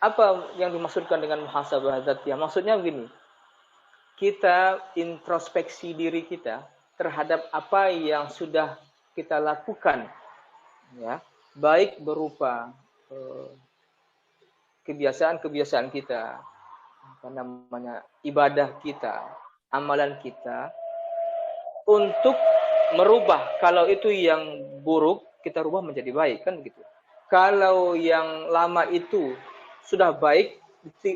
Apa yang dimaksudkan dengan muhasabah zatiyah? Maksudnya begini, kita introspeksi diri kita terhadap apa yang sudah kita lakukan, ya, baik berupa kebiasaan-kebiasaan kita, apa namanya, ibadah kita, amalan kita, untuk merubah. Kalau itu yang buruk, kita rubah menjadi baik, kan begitu. Kalau yang lama itu sudah baik,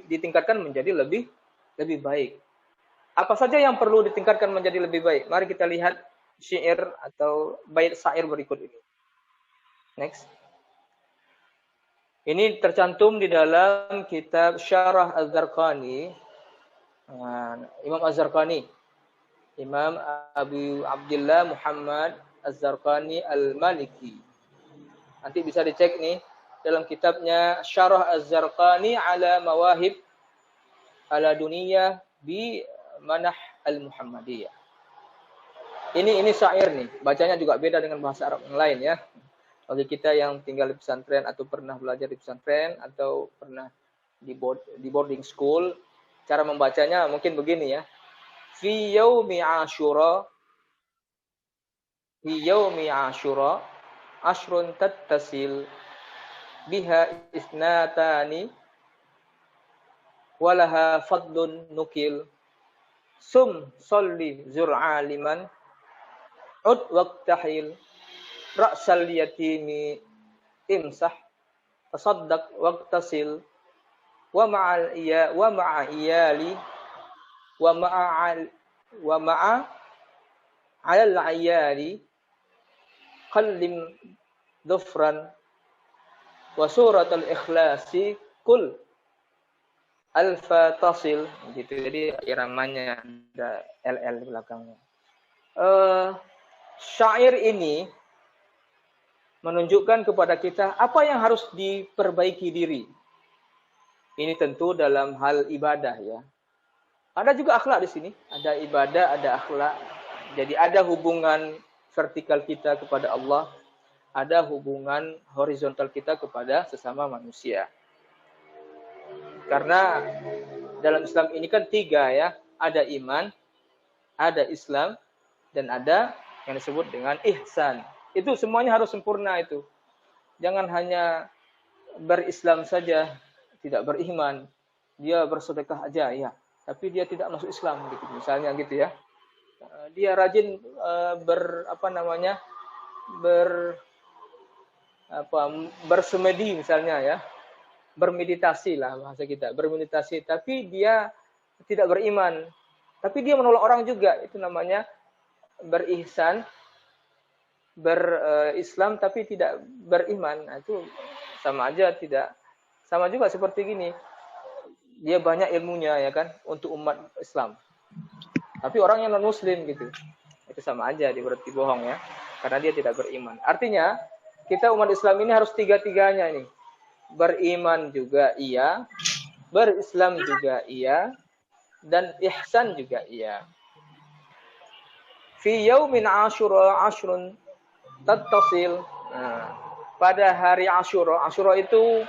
ditingkatkan menjadi lebih baik. Apa saja yang perlu ditingkatkan menjadi lebih baik? Mari kita lihat syair atau bait syair berikut ini. Next. Ini tercantum di dalam kitab Syarah Az-Zarqani. Imam Az-Zarqani. Imam Abu Abdullah Muhammad Az-Zarqani Al-Maliki. Nanti bisa dicek nih dalam kitabnya Syarah Az-Zarqani ala Mawahib ala Duniyah bi Manah Al-Muhammadiyah. Ini syair nih, bacanya juga beda dengan bahasa Arab yang lain ya. Bagi kita yang tinggal di pesantren atau pernah belajar di pesantren atau pernah di boarding school, cara membacanya mungkin begini ya. Fi yaumi Asyura ashrun tattasil biha isnatani walaha fadlun nukil sum solli zur'aliman ud waqtahil ra'sal yatimi imsah tasaddaq waqtasil wa ma'a iyali wa ma'a 'alal 'iyali qallim dhufran wa suratul ikhlasi kul alfa tasil gitu. Jadi iramanya ada LL di belakangnya. Syair ini menunjukkan kepada kita apa yang harus diperbaiki diri. Ini tentu dalam hal ibadah ya. Ada juga akhlak di sini, ada ibadah, ada akhlak. Jadi ada hubungan vertikal kita kepada Allah, ada hubungan horizontal kita kepada sesama manusia. Karena dalam Islam ini kan 3 ya, ada iman, ada Islam, dan ada yang disebut dengan ihsan. Itu semuanya harus sempurna itu. Jangan hanya berislam saja, tidak beriman. Dia bersedekah aja ya, tapi dia tidak masuk Islam gitu. Misalnya gitu ya. Dia rajin bersemedi misalnya ya. Bermeditasi lah bahasa kita, bermeditasi, tapi dia tidak beriman, tapi dia menolak orang juga, itu namanya berihsan, berislam tapi tidak beriman. Nah, itu sama aja, tidak sama juga seperti gini, dia banyak ilmunya ya kan untuk umat Islam, tapi orang yang non muslim gitu, itu sama aja, dia berarti bohong ya, karena dia tidak beriman. Artinya kita umat Islam ini harus 3-tiganya ini. Beriman juga iya, berislam juga iya, dan ihsan juga iya. Fi yaumin Asyura ashrun tattasil. Nah, pada hari Asyura, Asyura itu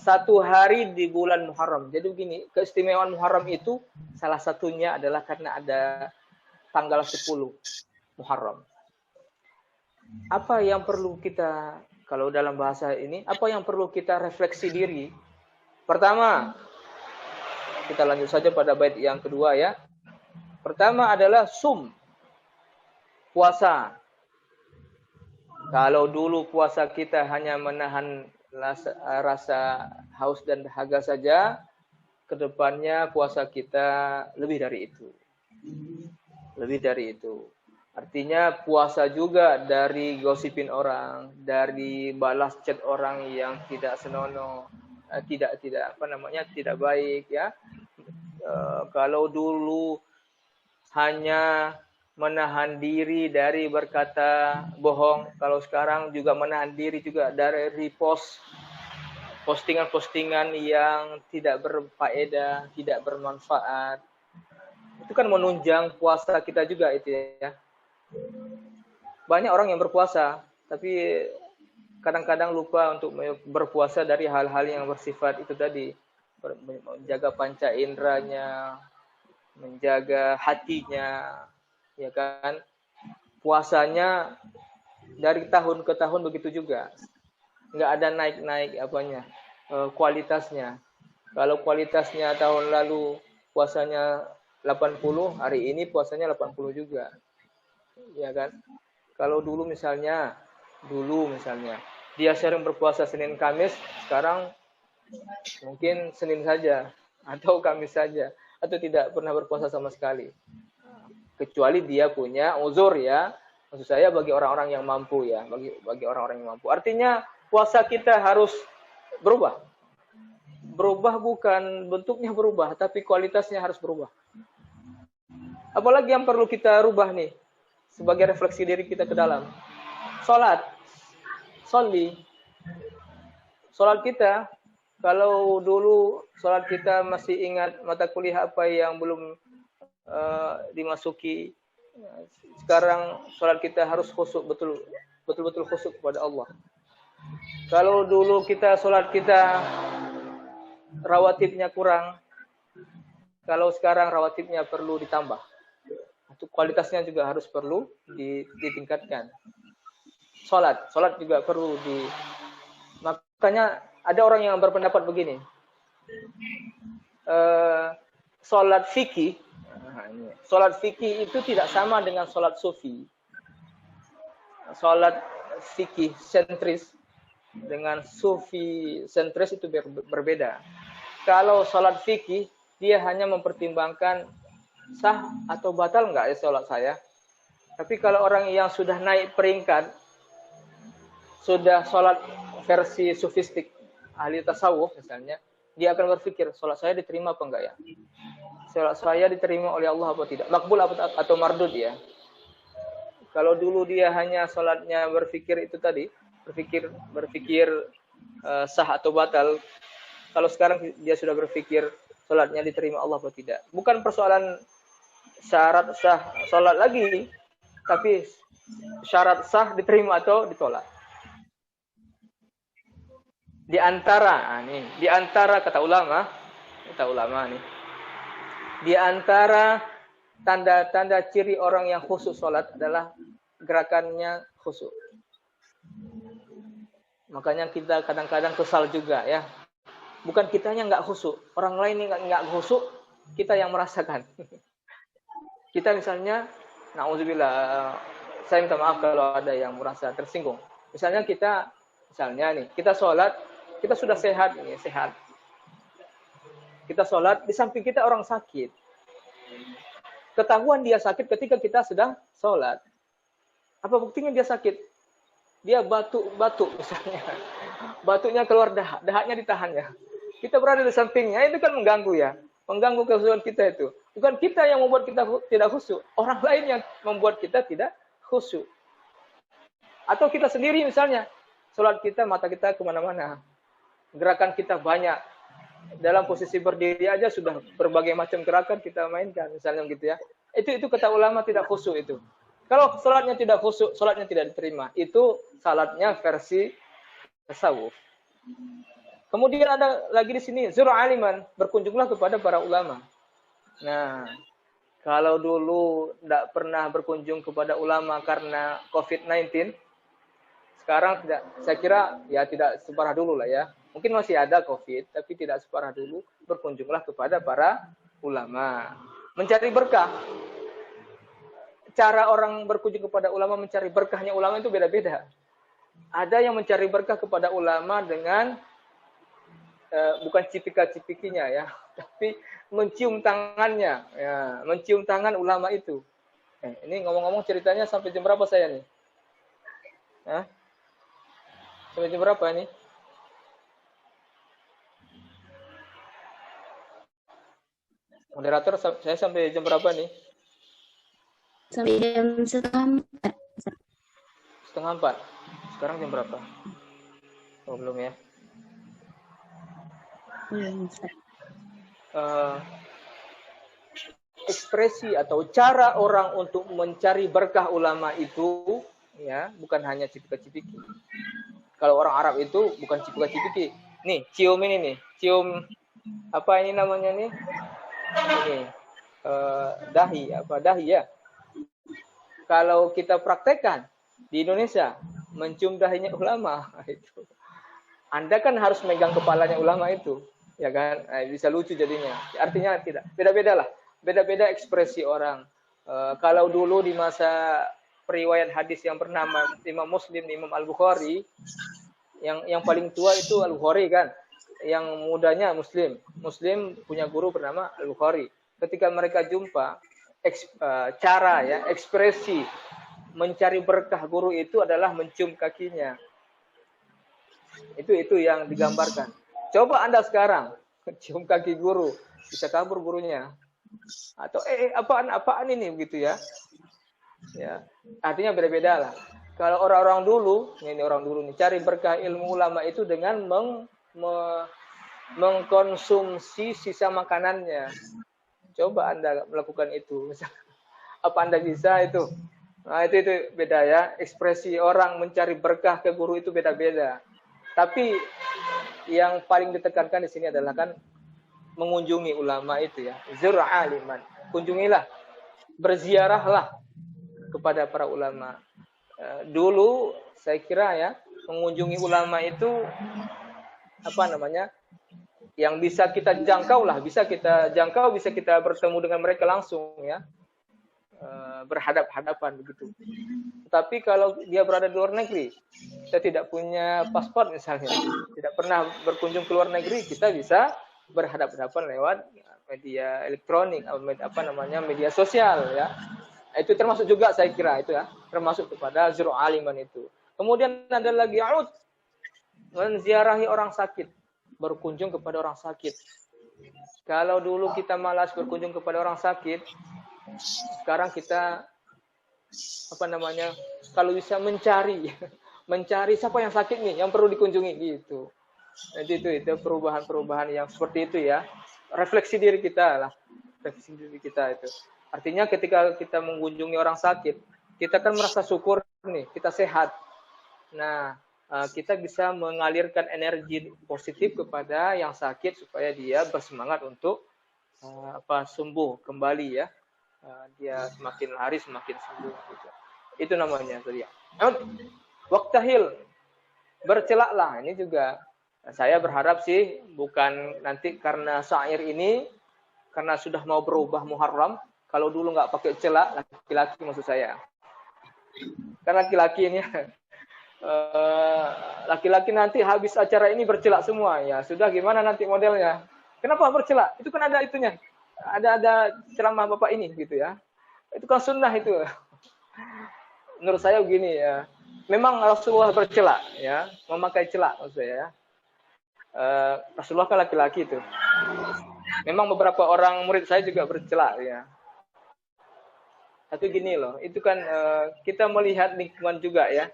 1 hari di bulan Muharram. Jadi begini, keistimewaan Muharram itu salah satunya adalah karena ada tanggal 10 Muharram. Apa yang perlu kita, kalau dalam bahasa ini, apa yang perlu kita refleksi diri? Pertama, kita lanjut saja pada bait yang kedua ya. Pertama adalah puasa. Kalau dulu puasa kita hanya menahan rasa haus dan dahaga saja, kedepannya puasa kita lebih dari itu. Lebih dari itu. Artinya puasa juga dari gosipin orang, dari balas chat orang yang tidak senonoh, tidak baik ya. Kalau dulu hanya menahan diri dari berkata bohong, kalau sekarang juga menahan diri juga dari repost postingan-postingan yang tidak berfaedah, tidak bermanfaat. Itu kan menunjang puasa kita juga itu ya. Banyak orang yang berpuasa, tapi kadang-kadang lupa untuk berpuasa dari hal-hal yang bersifat itu tadi, menjaga panca inderanya, menjaga hatinya, ya kan? Puasanya dari tahun ke tahun begitu juga, nggak ada naik-naik kualitasnya. Kalau kualitasnya tahun lalu puasanya 80, hari ini puasanya 80 juga. Ya kan? Kalau dulu misalnya dia sering berpuasa Senin Kamis, sekarang mungkin Senin saja atau Kamis saja, atau tidak pernah berpuasa sama sekali. Kecuali dia punya uzur ya. Maksud saya bagi orang-orang yang mampu ya, bagi orang-orang yang mampu. Artinya puasa kita harus berubah. Berubah bukan bentuknya berubah, tapi kualitasnya harus berubah. Apalagi yang perlu kita rubah nih sebagai refleksi diri kita ke dalam. Salat kita, kalau dulu salat kita masih ingat mata kuliah apa yang belum dimasuki, sekarang salat kita harus khusyuk, betul-betul khusyuk kepada Allah. Kalau dulu salat kita rawatibnya kurang, kalau sekarang rawatibnya perlu ditambah. Kualitasnya juga harus perlu ditingkatkan. Salat juga perlu makanya ada orang yang berpendapat begini. Salat fikih itu tidak sama dengan salat sufi. sholat fikih sentris dengan sufi sentris itu berbeda. Kalau sholat fikih, dia hanya mempertimbangkan sah atau batal nggak ya sholat saya. Tapi kalau orang yang sudah naik peringkat, sudah sholat versi sufistik, ahli tasawuf misalnya, dia akan berpikir, sholat saya diterima apa enggak ya? Sholat saya diterima oleh Allah apa tidak? Makbul atau mardud ya? Kalau dulu dia hanya sholatnya berpikir itu tadi, berpikir sah atau batal. Kalau sekarang dia sudah berpikir sholatnya diterima Allah atau tidak. Bukan persoalan syarat sah sholat lagi, tapi syarat sah diterima atau ditolak. Di antara kata ulama nih, di antara tanda-tanda ciri orang yang khusyuk sholat adalah gerakannya khusyuk. Makanya kita kadang-kadang kesal juga ya. Bukan kitanya nggak khusyuk, orang lain nggak khusyuk, kita yang merasakan. Kita misalnya, na'udzubillah, saya minta maaf kalau ada yang merasa tersinggung. Misalnya kita sholat, kita sudah sehat. Kita sholat, di samping kita orang sakit. Ketahuan dia sakit ketika kita sedang sholat. Apa buktinya dia sakit? Dia batuk misalnya. Batuknya keluar dahaknya ditahannya. Kita berada di sampingnya, itu kan mengganggu ya. Mengganggu kehusukan kita itu. Bukan kita yang membuat kita tidak khusyuk. Orang lain yang membuat kita tidak khusyuk. Atau kita sendiri misalnya. Sholat kita, mata kita kemana-mana. Gerakan kita banyak. Dalam posisi berdiri aja sudah berbagai macam gerakan kita mainkan. Misalnya gitu ya. Itu kata ulama tidak khusyuk itu. Kalau sholatnya tidak khusyuk, sholatnya tidak diterima. Itu salatnya versi tasawuf. Kemudian ada lagi di sini, zur aliman, berkunjunglah kepada para ulama. Nah, kalau dulu tidak pernah berkunjung kepada ulama karena COVID-19, sekarang tidak, saya kira ya tidak separah dulu lah ya. Mungkin masih ada COVID, tapi tidak separah dulu. Berkunjunglah kepada para ulama. Mencari berkah. Cara orang berkunjung kepada ulama, mencari berkahnya ulama itu beda-beda. Ada yang mencari berkah kepada ulama dengan bukan cipika-cipikinya ya, tapi mencium tangannya, ya, mencium tangan ulama itu. Ini ngomong-ngomong ceritanya sampai jam berapa saya nih? Hah? Sampai jam berapa ini? Moderator, saya sampai jam berapa nih? Sampai jam setengah 4. Setengah 4. Sekarang jam berapa? Oh, belum ya? Ekspresi atau cara orang untuk mencari berkah ulama itu ya bukan hanya cipika-cipiki. Kalau orang Arab itu bukan cipika-cipiki. Nih, cium ini nih. Cium apa ini namanya nih? Ini dahi ya. Kalau kita praktekkan di Indonesia mencium dahinya ulama itu. Anda kan harus megang kepalanya ulama itu, ya kan? Bisa lucu jadinya. Artinya tidak beda-beda lah. Beda-beda ekspresi orang. Kalau dulu di masa periwayat hadis yang bernama Imam Muslim, Imam Al-Bukhari, yang paling tua itu Al-Bukhari kan. Yang mudanya Muslim. Muslim punya guru bernama Al-Bukhari. Ketika mereka jumpa, cara ya, ekspresi mencari berkah guru itu adalah mencium kakinya. Itu yang digambarkan. Coba Anda sekarang cium kaki guru, bisa kabur gurunya. Atau apaan ini begitu ya. Ya, artinya beda-beda lah. Kalau orang-orang dulu, ini orang dulu nih, cari berkah ilmu ulama itu dengan mengkonsumsi sisa makanannya. Coba Anda melakukan itu. Apa Anda bisa itu? Nah, itu beda ya. Ekspresi orang mencari berkah ke guru itu beda-beda. Tapi yang paling ditekankan di sini adalah kan mengunjungi ulama itu ya. Zur aliman. Kunjungilah, berziarahlah kepada para ulama. Dulu saya kira ya, mengunjungi ulama itu apa namanya? Yang bisa kita jangkau lah, bisa kita bertemu dengan mereka langsung ya. berhadap-hadapan begitu. Tetapi kalau dia berada di luar negeri, kita tidak punya paspor misalnya, tidak pernah berkunjung ke luar negeri, kita bisa berhadap-hadapan lewat media elektronik, media sosial ya. Itu termasuk juga saya kira itu ya, termasuk kepada zuru aliman itu. Kemudian ada lagi yaud, menziarahi orang sakit, berkunjung kepada orang sakit. Kalau dulu kita malas berkunjung kepada orang sakit, sekarang kita kalau bisa mencari siapa yang sakit nih, yang perlu dikunjungi gitu. Jadi itu perubahan-perubahan yang seperti itu ya. Refleksi diri kita lah. Refleksi diri kita itu. Artinya ketika kita mengunjungi orang sakit, kita kan merasa syukur nih, kita sehat. Nah, kita bisa mengalirkan energi positif kepada yang sakit supaya dia bersemangat untuk sembuh kembali ya. Dia semakin hari semakin sembuh gitu. Itu namanya tadi. Waktahil, bercelaklah. Ini juga saya berharap sih bukan nanti karena syair ini, karena sudah mau berubah Muharram, kalau dulu nggak pakai celak, laki-laki maksud saya. Karena laki-laki ini laki-laki nanti habis acara ini bercelak semua ya. Sudah gimana nanti modelnya? Kenapa bercelak? Itu kan ada itunya. Ada ceramah Bapak ini gitu ya. Itu kan sunnah itu. Menurut saya begini ya. Memang Rasulullah bercelak ya, memakai celak maksud saya ya. Rasulullah kan laki-laki itu. Memang beberapa orang murid saya juga bercelak ya. Tapi gini loh, itu kan kita melihat lingkungan juga ya.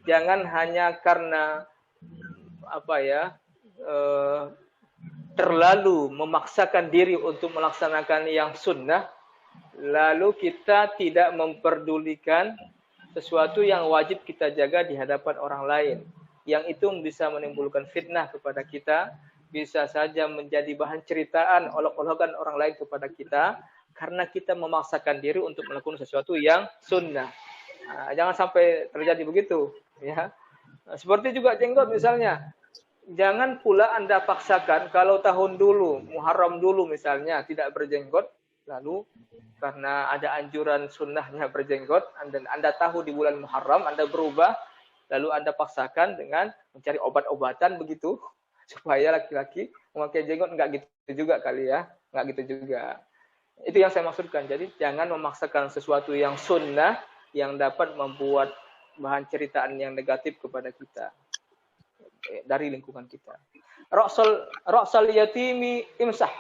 Jangan hanya karena terlalu memaksakan diri untuk melaksanakan yang sunnah, lalu kita tidak memperdulikan sesuatu yang wajib kita jaga di hadapan orang lain. Yang itu bisa menimbulkan fitnah kepada kita, bisa saja menjadi bahan ceritaan olok-olokan orang lain kepada kita, karena kita memaksakan diri untuk melakukan sesuatu yang sunnah. Nah, jangan sampai terjadi begitu. Ya, seperti juga jenggot misalnya. Jangan pula Anda paksakan kalau tahun dulu, Muharram dulu misalnya, tidak berjenggot, lalu karena ada anjuran sunnahnya berjenggot, dan Anda tahu di bulan Muharram, Anda berubah, lalu Anda paksakan dengan mencari obat-obatan begitu, supaya laki-laki memakai jenggot. Enggak gitu juga kali ya, enggak gitu juga. Itu yang saya maksudkan. Jadi jangan memaksakan sesuatu yang sunnah, yang dapat membuat bahan ceritaan yang negatif kepada kita dari lingkungan kita. Ra'sal yatimi imsah.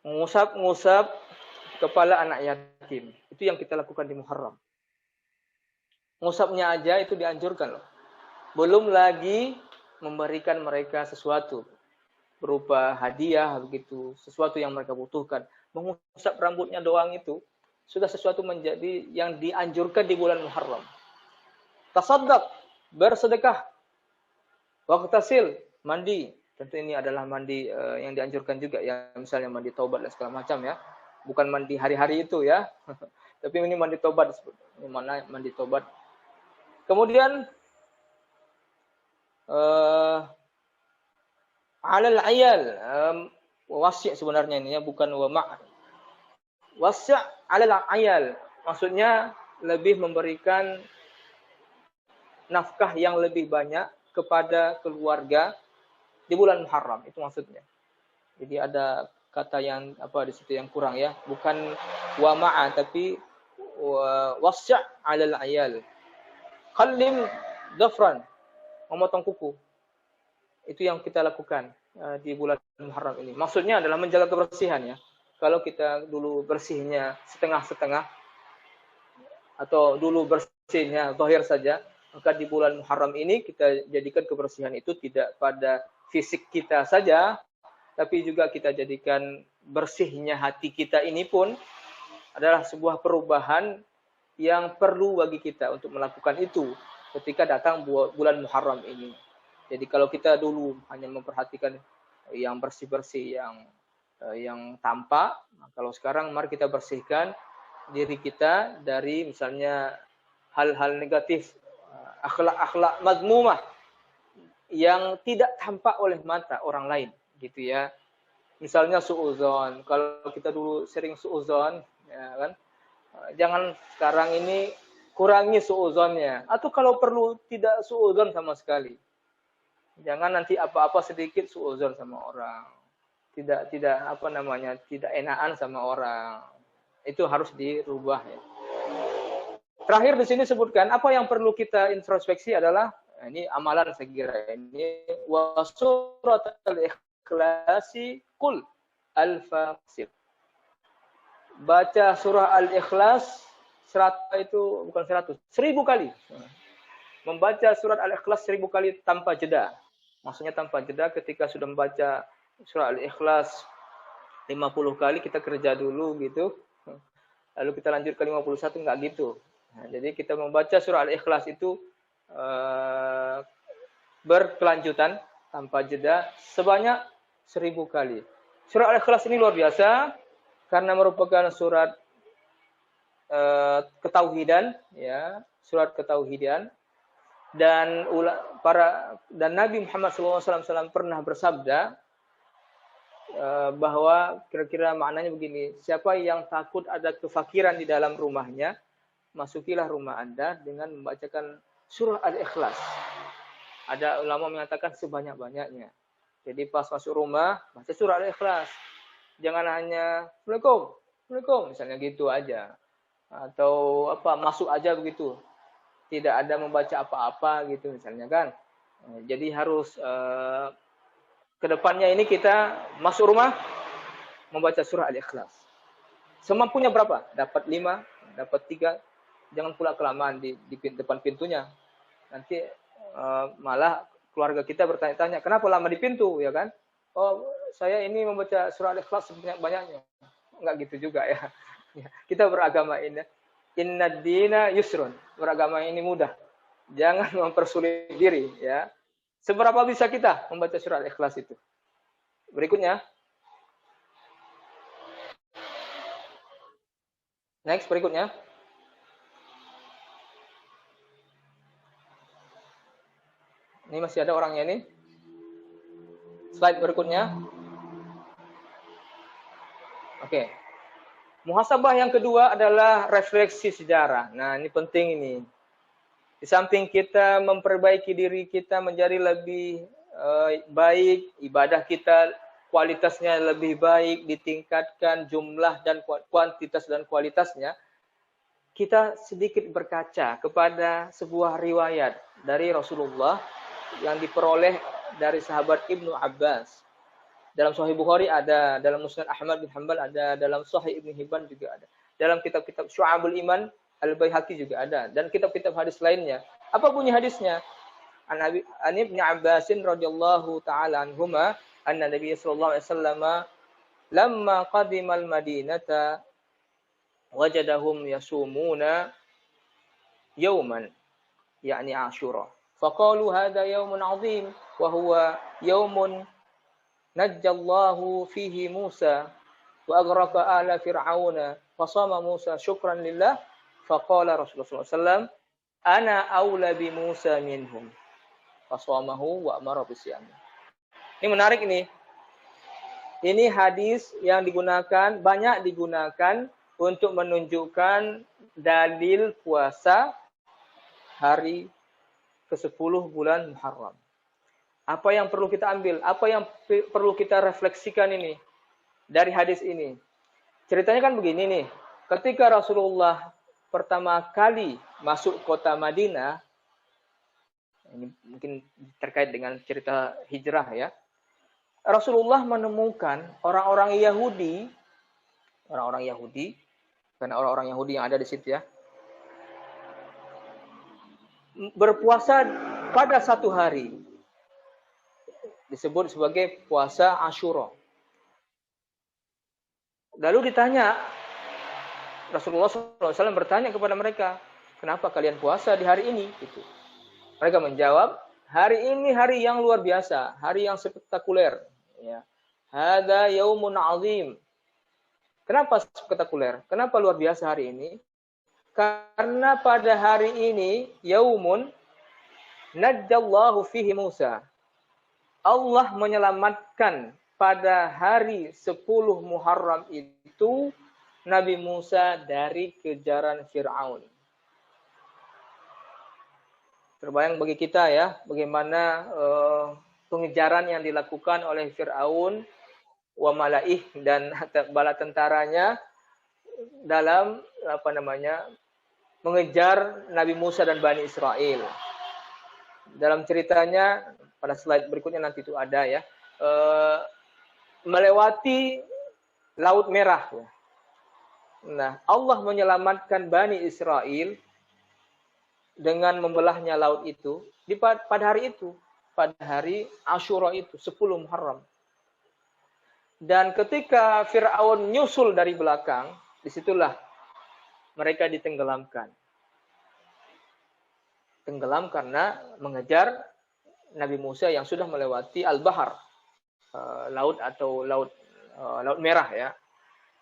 Ngusap kepala anak yatim. Itu yang kita lakukan di Muharram. Ngusapnya aja itu dianjurkan loh. Belum lagi memberikan mereka sesuatu berupa hadiah begitu, sesuatu yang mereka butuhkan. Mengusap rambutnya doang itu sudah sesuatu menjadi yang dianjurkan di bulan Muharram. Tasaddaq, bersedekah. Waqtasil, mandi. Tentu ini adalah mandi yang dianjurkan juga ya, misalnya mandi taubat dan segala macam ya. Bukan mandi hari-hari itu ya. Tapi ini mandi taubat, ini mana mandi taubat. Kemudian alal ayal, wasi' sebenarnya ini ya, bukan wama'. Wasi' alal ayal, maksudnya lebih memberikan nafkah yang lebih banyak kepada keluarga di bulan Muharram, itu maksudnya. Jadi ada kata yang di situ yang kurang ya, bukan wama'a tapi wasi' alal ayal. Khallim dhafran, memotong kuku. Itu yang kita lakukan di bulan Muharram ini. Maksudnya adalah menjaga kebersihan ya. Kalau kita dulu bersihnya setengah-setengah atau dulu bersihnya zahir saja, maka di bulan Muharram ini kita jadikan kebersihan itu tidak pada fisik kita saja, tapi juga kita jadikan bersihnya hati kita ini pun adalah sebuah perubahan yang perlu bagi kita untuk melakukan itu ketika datang bulan Muharram ini. Jadi kalau kita dulu hanya memperhatikan yang bersih-bersih, yang tampak, kalau sekarang mari kita bersihkan diri kita dari misalnya hal-hal negatif, akhlak-akhlak mazmumah yang tidak tampak oleh mata orang lain, gitu ya. Misalnya suudzon, kalau kita dulu sering suudzon, ya kan, Jangan sekarang ini kurangi suudzonnya, atau kalau perlu tidak suudzon sama sekali. Jangan nanti apa-apa sedikit suudzon sama orang. Tidak apa namanya, tidak enakan sama orang. Itu harus dirubah ya. Terakhir di sini sebutkan apa yang perlu kita introspeksi adalah ini amalan saya kira ini wasuratul ikhlasi qul al-fasir. Baca surah Al-Ikhlas 1000 kali. Membaca surat Al-Ikhlas 1000 kali tanpa jeda. Maksudnya tanpa jeda ketika sudah membaca surah Al-Ikhlas 50 kali kita kerja dulu gitu. Lalu kita lanjut ke 51 enggak gitu. Nah, jadi kita membaca surah Al-Ikhlas itu berkelanjutan tanpa jeda sebanyak 1000 kali. Surah Al-Ikhlas ini luar biasa karena merupakan surat ketauhidan, ya, surat ketauhidan, dan Nabi Muhammad SAW pernah bersabda bahwa kira-kira maknanya begini, siapa yang takut ada kefakiran di dalam rumahnya, masukilah rumah Anda dengan membacakan surah Al-Ikhlas. Ada ulama mengatakan sebanyak-banyaknya. Jadi pas masuk rumah, baca surah Al-Ikhlas. Jangan hanya Assalamualaikum, misalnya gitu aja. Atau masuk aja begitu. Tidak ada membaca apa-apa gitu misalnya kan. Jadi harus kedepannya ini kita masuk rumah membaca surah Al-Ikhlas. Semampunya berapa? Dapat 5, dapat 3. Jangan pula kelamaan di depan pintunya. Nanti malah keluarga kita bertanya-tanya, kenapa lama di pintu, ya kan? Oh, saya ini membaca surah Al-Ikhlas sebanyak-banyaknya. Enggak gitu juga ya. Kita beragama ini. Innad dina yusrun. Beragama ini mudah. Jangan mempersulit diri, ya. Seberapa bisa kita membaca surah Al-Ikhlas itu? Berikutnya. Next, berikutnya. Ini masih ada orangnya ini. Slide berikutnya. Oke. Muhasabah yang kedua adalah refleksi sejarah. Nah, ini penting ini. Di samping kita memperbaiki diri kita menjadi lebih baik, ibadah kita kualitasnya lebih baik, ditingkatkan jumlah dan kuantitas dan kualitasnya, kita sedikit berkaca kepada sebuah riwayat dari Rasulullah yang diperoleh dari sahabat Ibnu Abbas. Dalam Sahih Bukhari ada, dalam Musnad Ahmad bin Hanbal ada, dalam Sahih Ibnu Hibban juga ada. Dalam kitab-kitab Syu'abul Iman Al-Baihaqi juga ada, dan kitab-kitab hadis lainnya. Apa bunyi hadisnya? An Ibnu Abbas radhiyallahu taala anhuma anna Nabi sallallahu alaihi wasallam lamma qadima al-Madinata wajadahum yasumuna yawman yakni Asyura. Faqalu hadha yawmun 'azim wa huwa yawmun najjallahu fihi Musa wa aghraqa ala fir'auna fasama Musa syukran lillah faqala Rasulullah SAW ana aula bi Musa minhum fasamahu wa amara bisyam. Ini menarik ini. Ini hadis yang banyak digunakan untuk menunjukkan dalil puasa hari ke-10 bulan Muharram. Apa yang perlu kita ambil? Apa yang perlu kita refleksikan ini dari hadis ini? Ceritanya kan begini nih. Ketika Rasulullah pertama kali masuk kota Madinah, ini mungkin terkait dengan cerita hijrah ya. Rasulullah menemukan orang-orang Yahudi, karena orang-orang Yahudi yang ada di situ ya, berpuasa pada satu hari. Disebut sebagai puasa Asyura. Lalu ditanya, Rasulullah SAW bertanya kepada mereka, kenapa kalian puasa di hari ini? Gitu. Mereka menjawab, hari ini hari yang luar biasa, hari yang spektakuler. Ya. Hada yaumun azim. Kenapa spektakuler? Kenapa luar biasa hari ini? Karena pada hari ini, yaumun najjallahu fihi Musa. Allah menyelamatkan pada hari 10 Muharram itu Nabi Musa dari kejaran Fir'aun. Terbayang bagi kita ya, bagaimana pengejaran yang dilakukan oleh Fir'aun wa malaih dan bala tentaranya dalam mengejar Nabi Musa dan Bani Israel. Dalam ceritanya pada slide berikutnya nanti itu ada ya, melewati Laut Merah. Nah, Allah menyelamatkan Bani Israel dengan membelahnya laut itu pada hari itu, pada hari Asyura itu, 10 Muharram. Dan ketika Fir'aun nyusul dari belakang, disitulah mereka ditenggelamkan. Tenggelam karena mengejar Nabi Musa yang sudah melewati Al-Bahar, laut atau laut merah ya.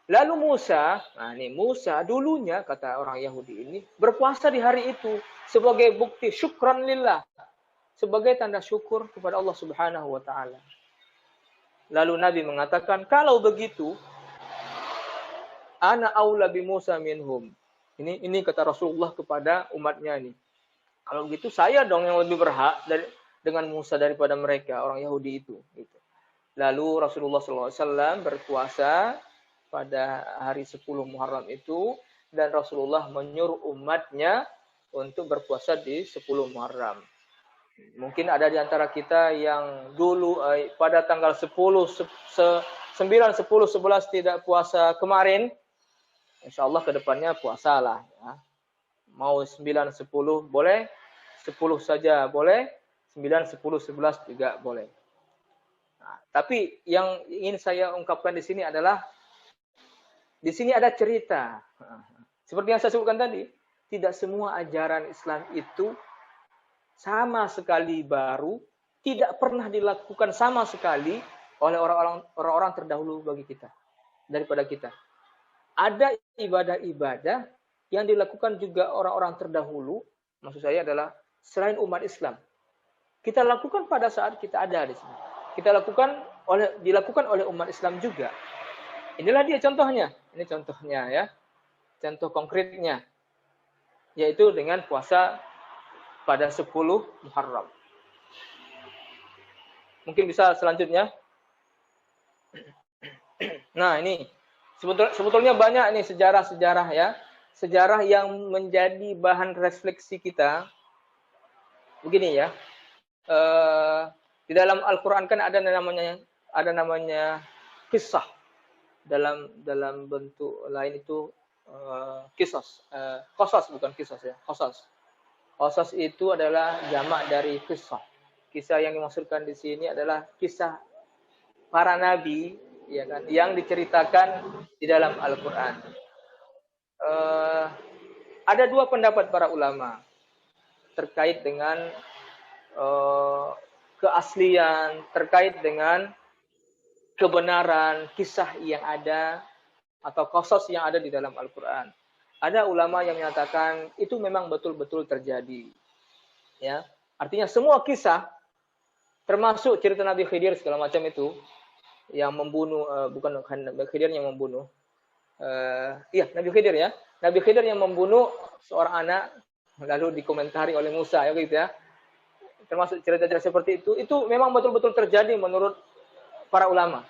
Lalu Musa, Musa dulunya kata orang Yahudi ini berpuasa di hari itu sebagai bukti syukran lillah, sebagai tanda syukur kepada Allah Subhanahu wa taala. Lalu Nabi mengatakan, kalau begitu ana aula bi Musa minhum. Ini kata Rasulullah kepada umatnya ini. Kalau begitu saya dong yang lebih berhak dengan Musa daripada mereka orang Yahudi itu. Gitu. Lalu Rasulullah SAW berpuasa pada hari 10 Muharram itu, dan Rasulullah menyuruh umatnya untuk berpuasa di 10 Muharram. Mungkin ada di antara kita yang dulu pada tanggal 10, 9, 10, 11 tidak puasa kemarin. Insya Allah ke depannya puasalah. Ya. Mau 9, 10 boleh, 10 saja boleh, 9, 10, 11 juga boleh. Nah, tapi yang ingin saya ungkapkan di sini adalah di sini ada cerita. Seperti yang saya sebutkan tadi, tidak semua ajaran Islam itu sama sekali baru, tidak pernah dilakukan sama sekali oleh orang-orang terdahulu bagi kita, daripada kita. Ada ibadah-ibadah yang dilakukan juga orang-orang terdahulu, maksud saya adalah selain umat Islam. Kita lakukan pada saat kita ada di sini. Dilakukan oleh umat Islam juga. Inilah dia contohnya. Ini contohnya ya. Contoh konkretnya. Yaitu dengan puasa pada 10 Muharram. Mungkin bisa selanjutnya. Nah, ini sebetulnya banyak nih sejarah-sejarah ya. Sejarah yang menjadi bahan refleksi kita. Begini ya. Di dalam Al-Qur'an kan ada namanya kisah. Dalam bentuk lain itu qisas. Qasas bukan kisah ya. Qasas itu adalah jamak dari kisah. Kisah yang dimaksudkan di sini adalah kisah para nabi ya kan, yang diceritakan di dalam Al-Qur'an. Ada dua pendapat para ulama terkait dengan keaslian, terkait dengan kebenaran kisah yang ada atau qasas yang ada di dalam Al-Qur'an. Ada ulama yang menyatakan itu memang betul-betul terjadi. Ya, artinya semua kisah termasuk cerita Nabi Khidir segala macam itu yang membunuh bukan Nabi Khidir yang membunuh. Nabi Khidir ya. Nabi Khidir yang membunuh seorang anak lalu dikomentari oleh Musa ya gitu ya. Termasuk cerita-cerita seperti itu memang betul-betul terjadi menurut para ulama.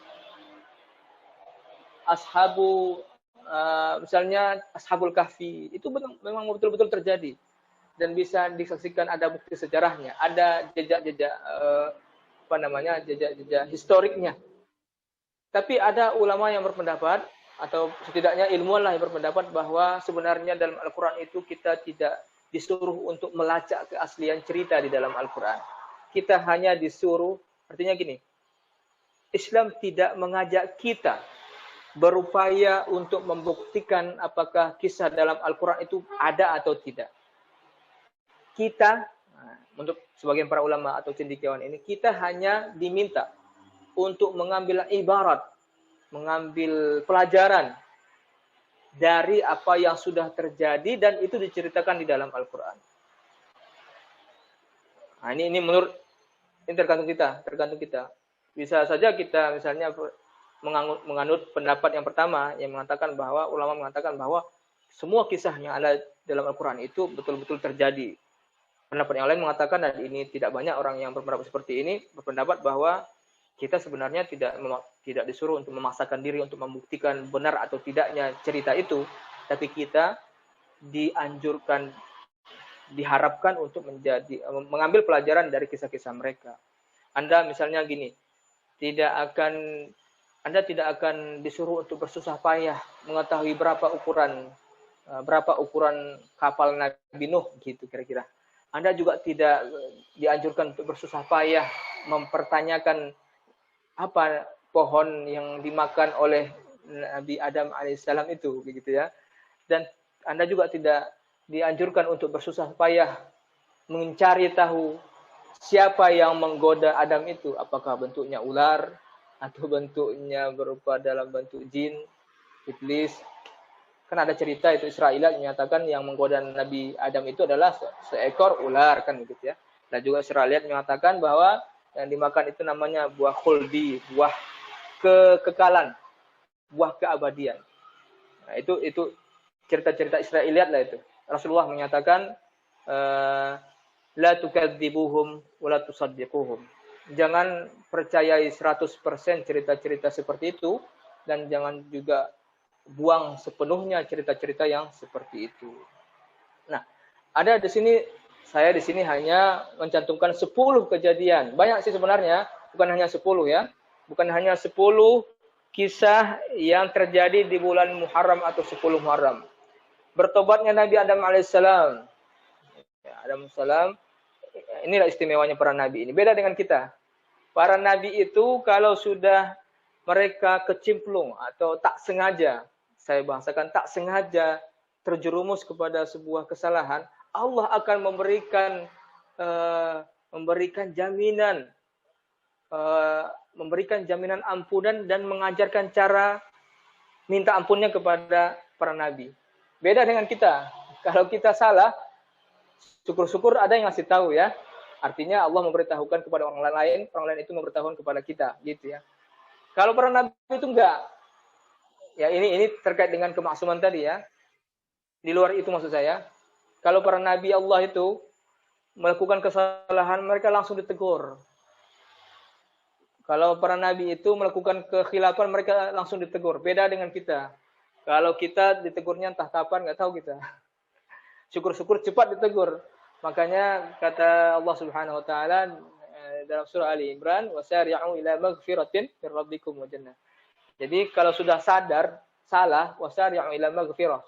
Misalnya Ashabul Kahfi itu memang betul-betul terjadi dan bisa disaksikan, ada bukti sejarahnya, ada jejak-jejak jejak-jejak historiknya. Tapi ada ulama yang berpendapat atau setidaknya ilmuwan lah yang berpendapat bahwa sebenarnya dalam Al-Qur'an itu kita tidak disuruh untuk melacak keaslian cerita di dalam Al-Qur'an. Kita hanya disuruh, artinya gini, Islam tidak mengajak kita berupaya untuk membuktikan apakah kisah dalam Al-Quran itu ada atau tidak. Kita, untuk sebagian para ulama atau cendekiawan ini, kita hanya diminta untuk mengambil ibarat, mengambil pelajaran dari apa yang sudah terjadi dan itu diceritakan di dalam Al-Quran. Nah, ini menurut ini tergantung kita. Bisa saja kita misalnya menganut pendapat yang pertama yang mengatakan bahwa ulama mengatakan bahwa semua kisah yang ada dalam Al-Quran itu betul-betul terjadi. Pendapat yang lain mengatakan, dan ini tidak banyak orang yang berpendapat seperti ini, berpendapat bahwa kita sebenarnya tidak disuruh untuk memaksakan diri untuk membuktikan benar atau tidaknya cerita itu, tapi kita dianjurkan, diharapkan untuk mengambil pelajaran dari kisah-kisah mereka. Anda misalnya gini, Anda tidak akan disuruh untuk bersusah payah mengetahui berapa ukuran kapal Nabi Nuh gitu kira-kira. Anda juga tidak dianjurkan untuk bersusah payah mempertanyakan apa pohon yang dimakan oleh Nabi Adam alaihissalam itu, begitu ya. Dan Anda juga tidak dianjurkan untuk bersusah payah mencari tahu siapa yang menggoda Adam itu, apakah bentuknya ular atau bentuknya berupa dalam bentuk jin, iblis. Kan ada cerita itu Israiliyat menyatakan yang menggoda Nabi Adam itu adalah seekor ular kan begitu ya. Dan juga Israiliyat menyatakan bahwa yang dimakan itu namanya buah khuldi, buah kekekalan, buah keabadian. Nah, itu cerita-cerita Israiliyat lah itu. Rasulullah menyatakan la tukadzibuhum wa la tusaddiquhum. Jangan percayai 100% cerita-cerita seperti itu dan jangan juga buang sepenuhnya cerita-cerita yang seperti itu. Nah, ada di sini saya di sini hanya mencantumkan 10 kejadian. Banyak sih sebenarnya, bukan hanya 10 ya. Bukan hanya 10 kisah yang terjadi di bulan Muharram atau 10 Muharram. Bertobatnya Nabi Adam alaihissalam. Ya, Adam alaihissalam, inilah istimewanya para nabi ini. Beda dengan kita. Para nabi itu kalau sudah mereka kecimplung atau tak sengaja, saya bahasakan tak sengaja terjerumus kepada sebuah kesalahan, Allah akan memberikan jaminan ampunan dan mengajarkan cara minta ampunnya kepada para nabi. Beda dengan kita. Kalau kita salah, syukur-syukur ada yang ngasih tahu ya. Artinya Allah memberitahukan kepada orang lain itu memberitahukan kepada kita, gitu ya. Kalau para nabi itu enggak. Ya ini terkait dengan kemaksuman tadi ya. Di luar itu maksud saya. Kalau para nabi Allah itu melakukan kesalahan, mereka langsung ditegur. Kalau para nabi itu melakukan kekhilafan, mereka langsung ditegur. Beda dengan kita. Kalau kita ditegurnya entah kapan, nggak tahu kita. Syukur-syukur cepat ditegur. Makanya kata Allah Subhanahu wa taala dalam surah Ali Imran, "Wasari'u ila maghfiratin min rabbikum wa jannah." Jadi kalau sudah sadar salah, wasari'u ila maghfirah.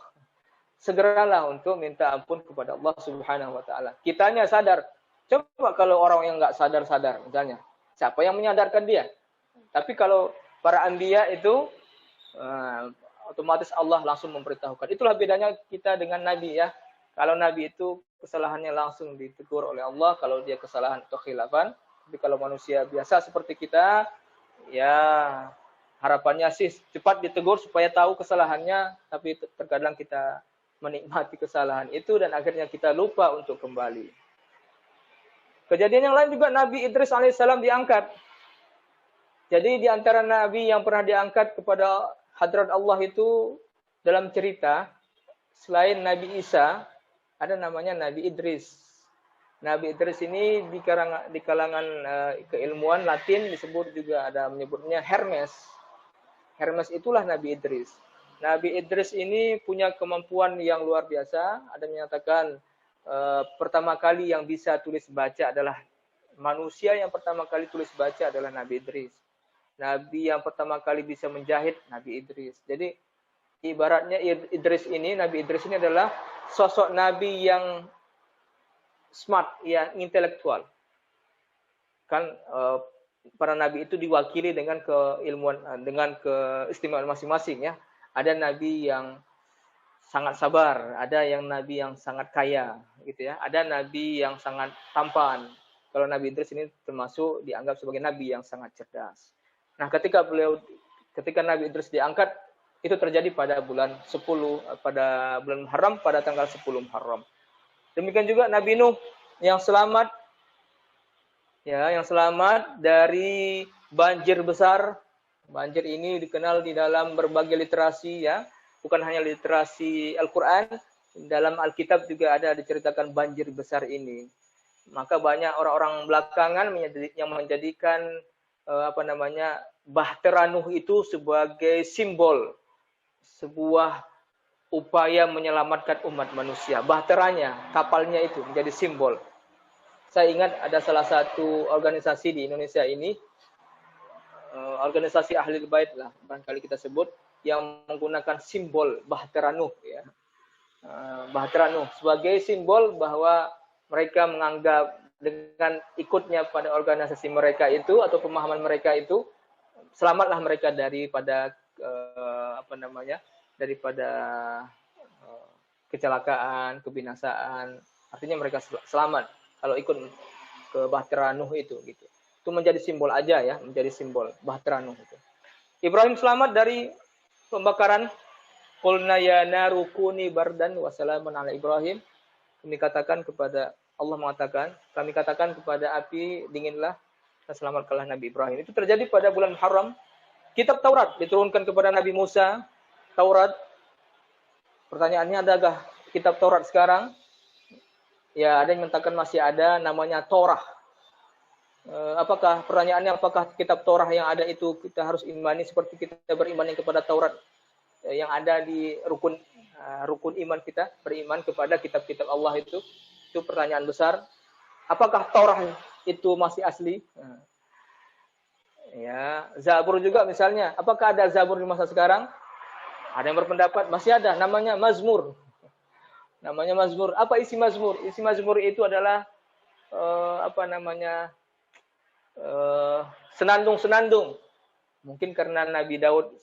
Segeralah untuk minta ampun kepada Allah Subhanahu wa taala. Kitanya sadar. Coba kalau orang yang enggak sadar-sadar misalnya, siapa yang menyadarkan dia? Tapi kalau para anbiya itu otomatis Allah langsung memberitahukan. Itulah bedanya kita dengan nabi ya. Kalau nabi itu kesalahannya langsung ditegur oleh Allah kalau dia kesalahan atau khilafan. Tapi kalau manusia biasa seperti kita, ya harapannya sih cepat ditegur supaya tahu kesalahannya, tapi terkadang kita menikmati kesalahan itu dan akhirnya kita lupa untuk kembali. Kejadian yang lain juga Nabi Idris alaihissalam diangkat. Jadi di antara nabi yang pernah diangkat kepada hadrat Allah itu dalam cerita, selain Nabi Isa, ada namanya Nabi Idris. Nabi Idris ini di kalangan keilmuan Latin disebut juga ada menyebutnya Hermes. Hermes itulah Nabi Idris. Nabi Idris ini punya kemampuan yang luar biasa. Ada yang menyatakan pertama kali yang bisa tulis baca adalah manusia yang pertama kali tulis baca adalah Nabi Idris. Nabi yang pertama kali bisa menjahit Nabi Idris. Jadi ibaratnya Nabi Idris ini adalah sosok Nabi yang smart, yang intelektual. Kan para Nabi itu diwakili dengan keilmuan, dengan keistimewaan masing-masing ya. Ada Nabi yang sangat sabar, ada yang Nabi yang sangat kaya, gitu ya. Ada Nabi yang sangat tampan. Kalau Nabi Idris ini termasuk dianggap sebagai Nabi yang sangat cerdas. Nah, ketika Nabi Idris diangkat, itu terjadi pada bulan Muharram, pada tanggal 10 Muharram. Demikian juga Nabi Nuh yang selamat dari banjir besar Banjir ini dikenal di dalam berbagai literasi ya, bukan hanya literasi Al-Quran, dalam Alkitab juga ada diceritakan banjir besar ini. Maka banyak orang-orang belakangan yang menjadikan Bahtera Nuh itu sebagai simbol sebuah upaya menyelamatkan umat manusia. Bahteranya, kapalnya itu menjadi simbol. Saya ingat ada salah satu organisasi di Indonesia ini, organisasi Ahli Bait lah, barangkali kita sebut, yang menggunakan simbol Bahtera Nuh ya. Bahtera Nuh sebagai simbol bahwa mereka menganggap dengan ikutnya pada organisasi mereka itu atau pemahaman mereka itu, selamatlah mereka daripada kecelakaan, kebinasaan. Artinya mereka selamat kalau ikut ke Bahtera Nuh itu gitu. Itu menjadi simbol aja ya, menjadi simbol Bahtera Nuh itu. Ibrahim selamat dari pembakaran. Qulna ya naru kuni bardan wa salaman ala Ibrahim. Kami katakan kepada Allah mengatakan, kami katakan kepada api, dinginlah dan selamatkanlah Nabi Ibrahim. Itu terjadi pada bulan Muharram. Kitab Taurat diturunkan kepada Nabi Musa. Taurat. Pertanyaannya, adakah kitab Taurat sekarang? Ya, ada yang mengatakan masih ada, namanya Torah. Apakah kitab Torah yang ada itu kita harus imani seperti kita beriman kepada Taurat yang ada di rukun iman kita, beriman kepada kitab-kitab Allah itu? Itu pertanyaan besar. Apakah Torah itu masih asli? Ya, Zabur juga misalnya. Apakah ada Zabur di masa sekarang? Ada yang berpendapat masih ada, namanya Mazmur. Namanya Mazmur. Apa isi Mazmur? Isi Mazmur itu adalah senandung-senandung. Mungkin karena Nabi Daud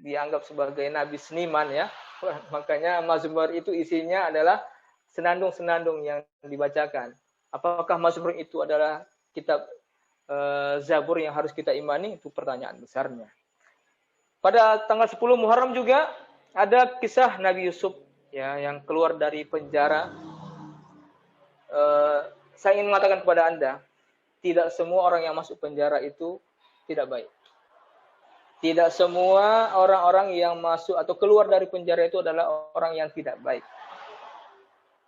dianggap sebagai nabi seniman ya. Makanya Mazmur itu isinya adalah senandung-senandung yang dibacakan. Apakah Mazmur itu adalah kitab Zabur yang harus kita imani? Itu pertanyaan besarnya. Pada tanggal 10 Muharram juga ada kisah Nabi Yusuf ya, yang keluar dari penjara. Saya ingin mengatakan kepada Anda, tidak semua orang yang masuk penjara itu tidak baik. Tidak semua orang-orang yang masuk atau keluar dari penjara itu adalah orang yang tidak baik.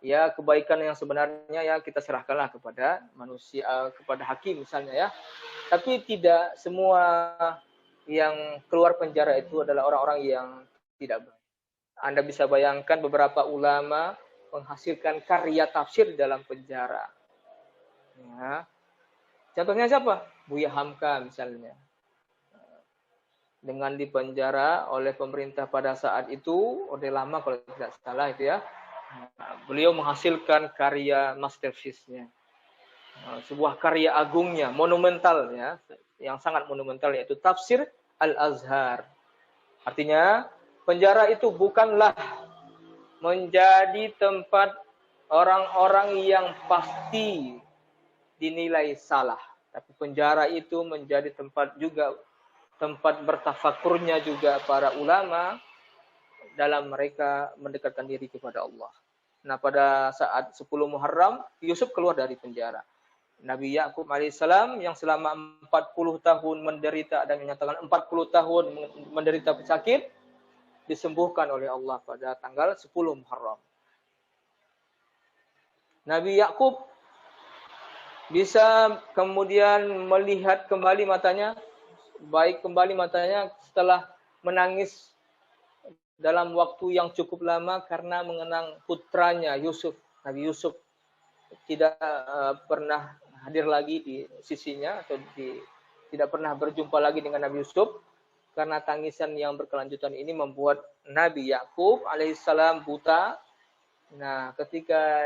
Ya, kebaikan yang sebenarnya ya kita serahkanlah kepada manusia, kepada hakim misalnya ya. Tapi tidak semua yang keluar penjara itu adalah orang-orang yang tidak baik. Anda bisa bayangkan beberapa ulama menghasilkan karya tafsir di dalam penjara. Ya. Contohnya siapa? Buya Hamka misalnya. Dengan dipenjara oleh pemerintah pada saat itu, Orde Lama kalau tidak salah itu ya. Beliau menghasilkan karya masterpiece-nya. Sebuah karya agungnya, monumental ya, yang sangat monumental, yaitu Tafsir Al-Azhar. Artinya, penjara itu bukanlah menjadi tempat orang-orang yang pasti dinilai salah. Tapi penjara itu menjadi tempat bertafakurnya juga para ulama dalam mereka mendekatkan diri kepada Allah. Nah, pada saat 10 Muharram, Yusuf keluar dari penjara. Nabi Yakub alaihissalam yang selama 40 tahun menderita, dan menyatakan 40 tahun menderita penyakit, disembuhkan oleh Allah pada tanggal 10 Muharram. Nabi Yakub bisa kemudian melihat kembali matanya, baik kembali matanya setelah menangis dalam waktu yang cukup lama karena mengenang putranya Yusuf. Nabi Yusuf tidak pernah hadir lagi di sisinya atau tidak pernah berjumpa lagi dengan Nabi Yusuf, karena tangisan yang berkelanjutan ini membuat Nabi Yakub alaihissalam buta. Nah, ketika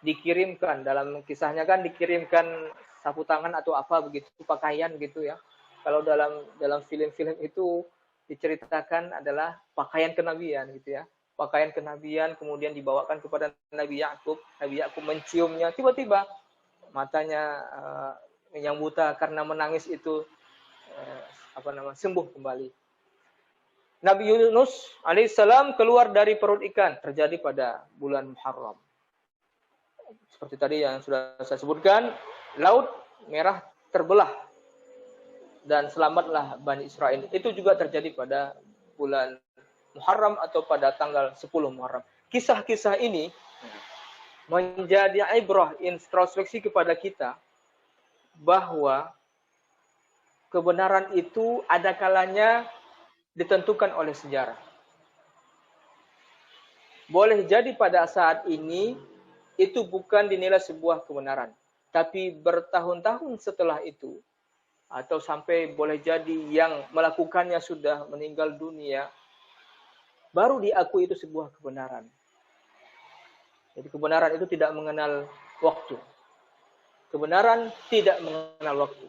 dikirimkan, dalam kisahnya kan dikirimkan sapu tangan atau apa begitu, pakaian gitu ya. Kalau dalam film-film itu diceritakan adalah pakaian kenabian gitu ya. Pakaian kenabian kemudian dibawakan kepada Nabi Yakub. Nabi Yakub menciumnya, tiba-tiba matanya yang buta karena menangis itu sembuh kembali. Nabi Yunus alaihissalam keluar dari perut ikan, terjadi pada bulan Muharram. Seperti tadi yang sudah saya sebutkan, laut merah terbelah. dan selamatlah Bani Israel. Itu juga terjadi pada bulan Muharram atau pada tanggal 10 Muharram. Kisah-kisah ini menjadi ibrah, introspeksi kepada kita bahwa kebenaran itu ada kalanya ditentukan oleh sejarah. Boleh jadi pada saat ini itu bukan dinilai sebuah kebenaran, tapi bertahun-tahun setelah itu, atau sampai boleh jadi yang melakukannya sudah meninggal dunia, baru diakui itu sebuah kebenaran. Jadi kebenaran itu tidak mengenal waktu. Kebenaran tidak mengenal waktu.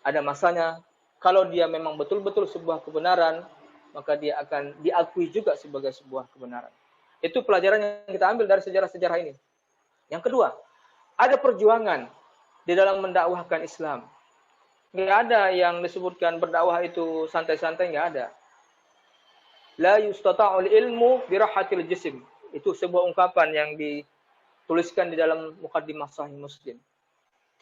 Ada masanya, kalau dia memang betul-betul sebuah kebenaran, maka dia akan diakui juga sebagai sebuah kebenaran. Itu pelajaran yang kita ambil dari sejarah-sejarah ini. Yang kedua, ada perjuangan di dalam mendakwahkan Islam. Nggak ada yang disebutkan berdakwah itu santai-santai, nggak ada. La yustata'ul ilmu birahatil jisim. Itu sebuah ungkapan yang dituliskan di dalam muqaddimah Sahih Muslim.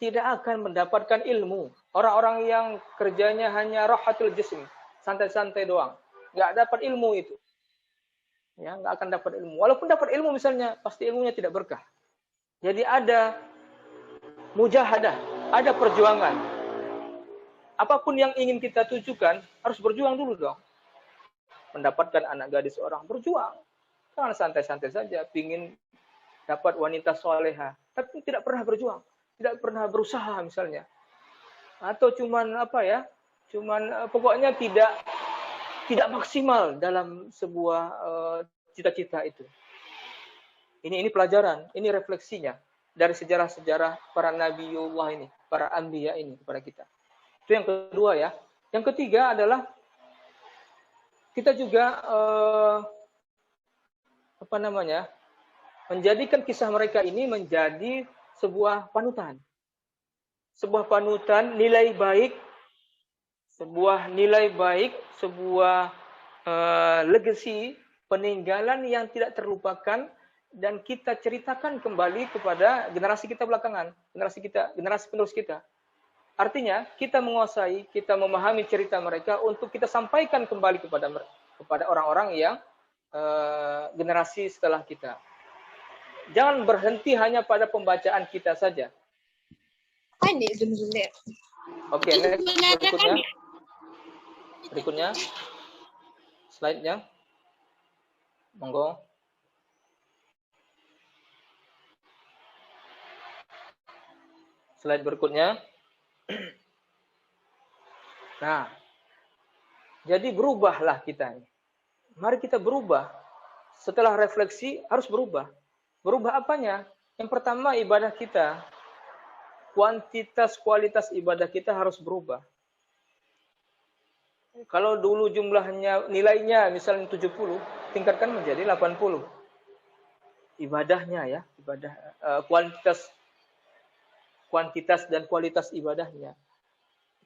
Tidak akan mendapatkan ilmu orang-orang yang kerjanya hanya rahatul jism, santai-santai doang, nggak dapat ilmu itu, ya nggak akan dapat ilmu. Walaupun dapat ilmu misalnya, pasti ilmunya tidak berkah. Jadi ada mujahadah, ada perjuangan. Apapun yang ingin kita tujukan harus berjuang dulu dong. Mendapatkan anak gadis orang, berjuang, jangan santai-santai saja. Pingin dapat wanita soleha, tapi tidak pernah berjuang. Tidak pernah berusaha misalnya, atau cuman pokoknya tidak maksimal dalam sebuah cita-cita itu. Ini pelajaran, ini refleksinya dari sejarah-sejarah para nabiullah ini, para anbiya ini kepada kita. Itu yang kedua ya. Yang ketiga adalah kita juga menjadikan kisah mereka ini menjadi sebuah panutan. Sebuah panutan, nilai baik, sebuah legacy, peninggalan yang tidak terlupakan, dan kita ceritakan kembali kepada generasi kita belakangan, generasi penerus kita. Artinya, kita menguasai, kita memahami cerita mereka untuk kita sampaikan kembali kepada orang-orang yang generasi setelah kita. Jangan berhenti hanya pada pembacaan kita saja. Oke, next berikutnya. Slide-nya. Monggo. Slide berikutnya. Nah, jadi berubahlah kita. Mari kita berubah. Setelah refleksi harus berubah. Berubah apanya? Yang pertama, ibadah kita. Kuantitas, kualitas ibadah kita harus berubah. Kalau dulu jumlahnya, nilainya misalnya 70, tingkatkan menjadi 80. Ibadahnya ya, kuantitas dan kualitas ibadahnya.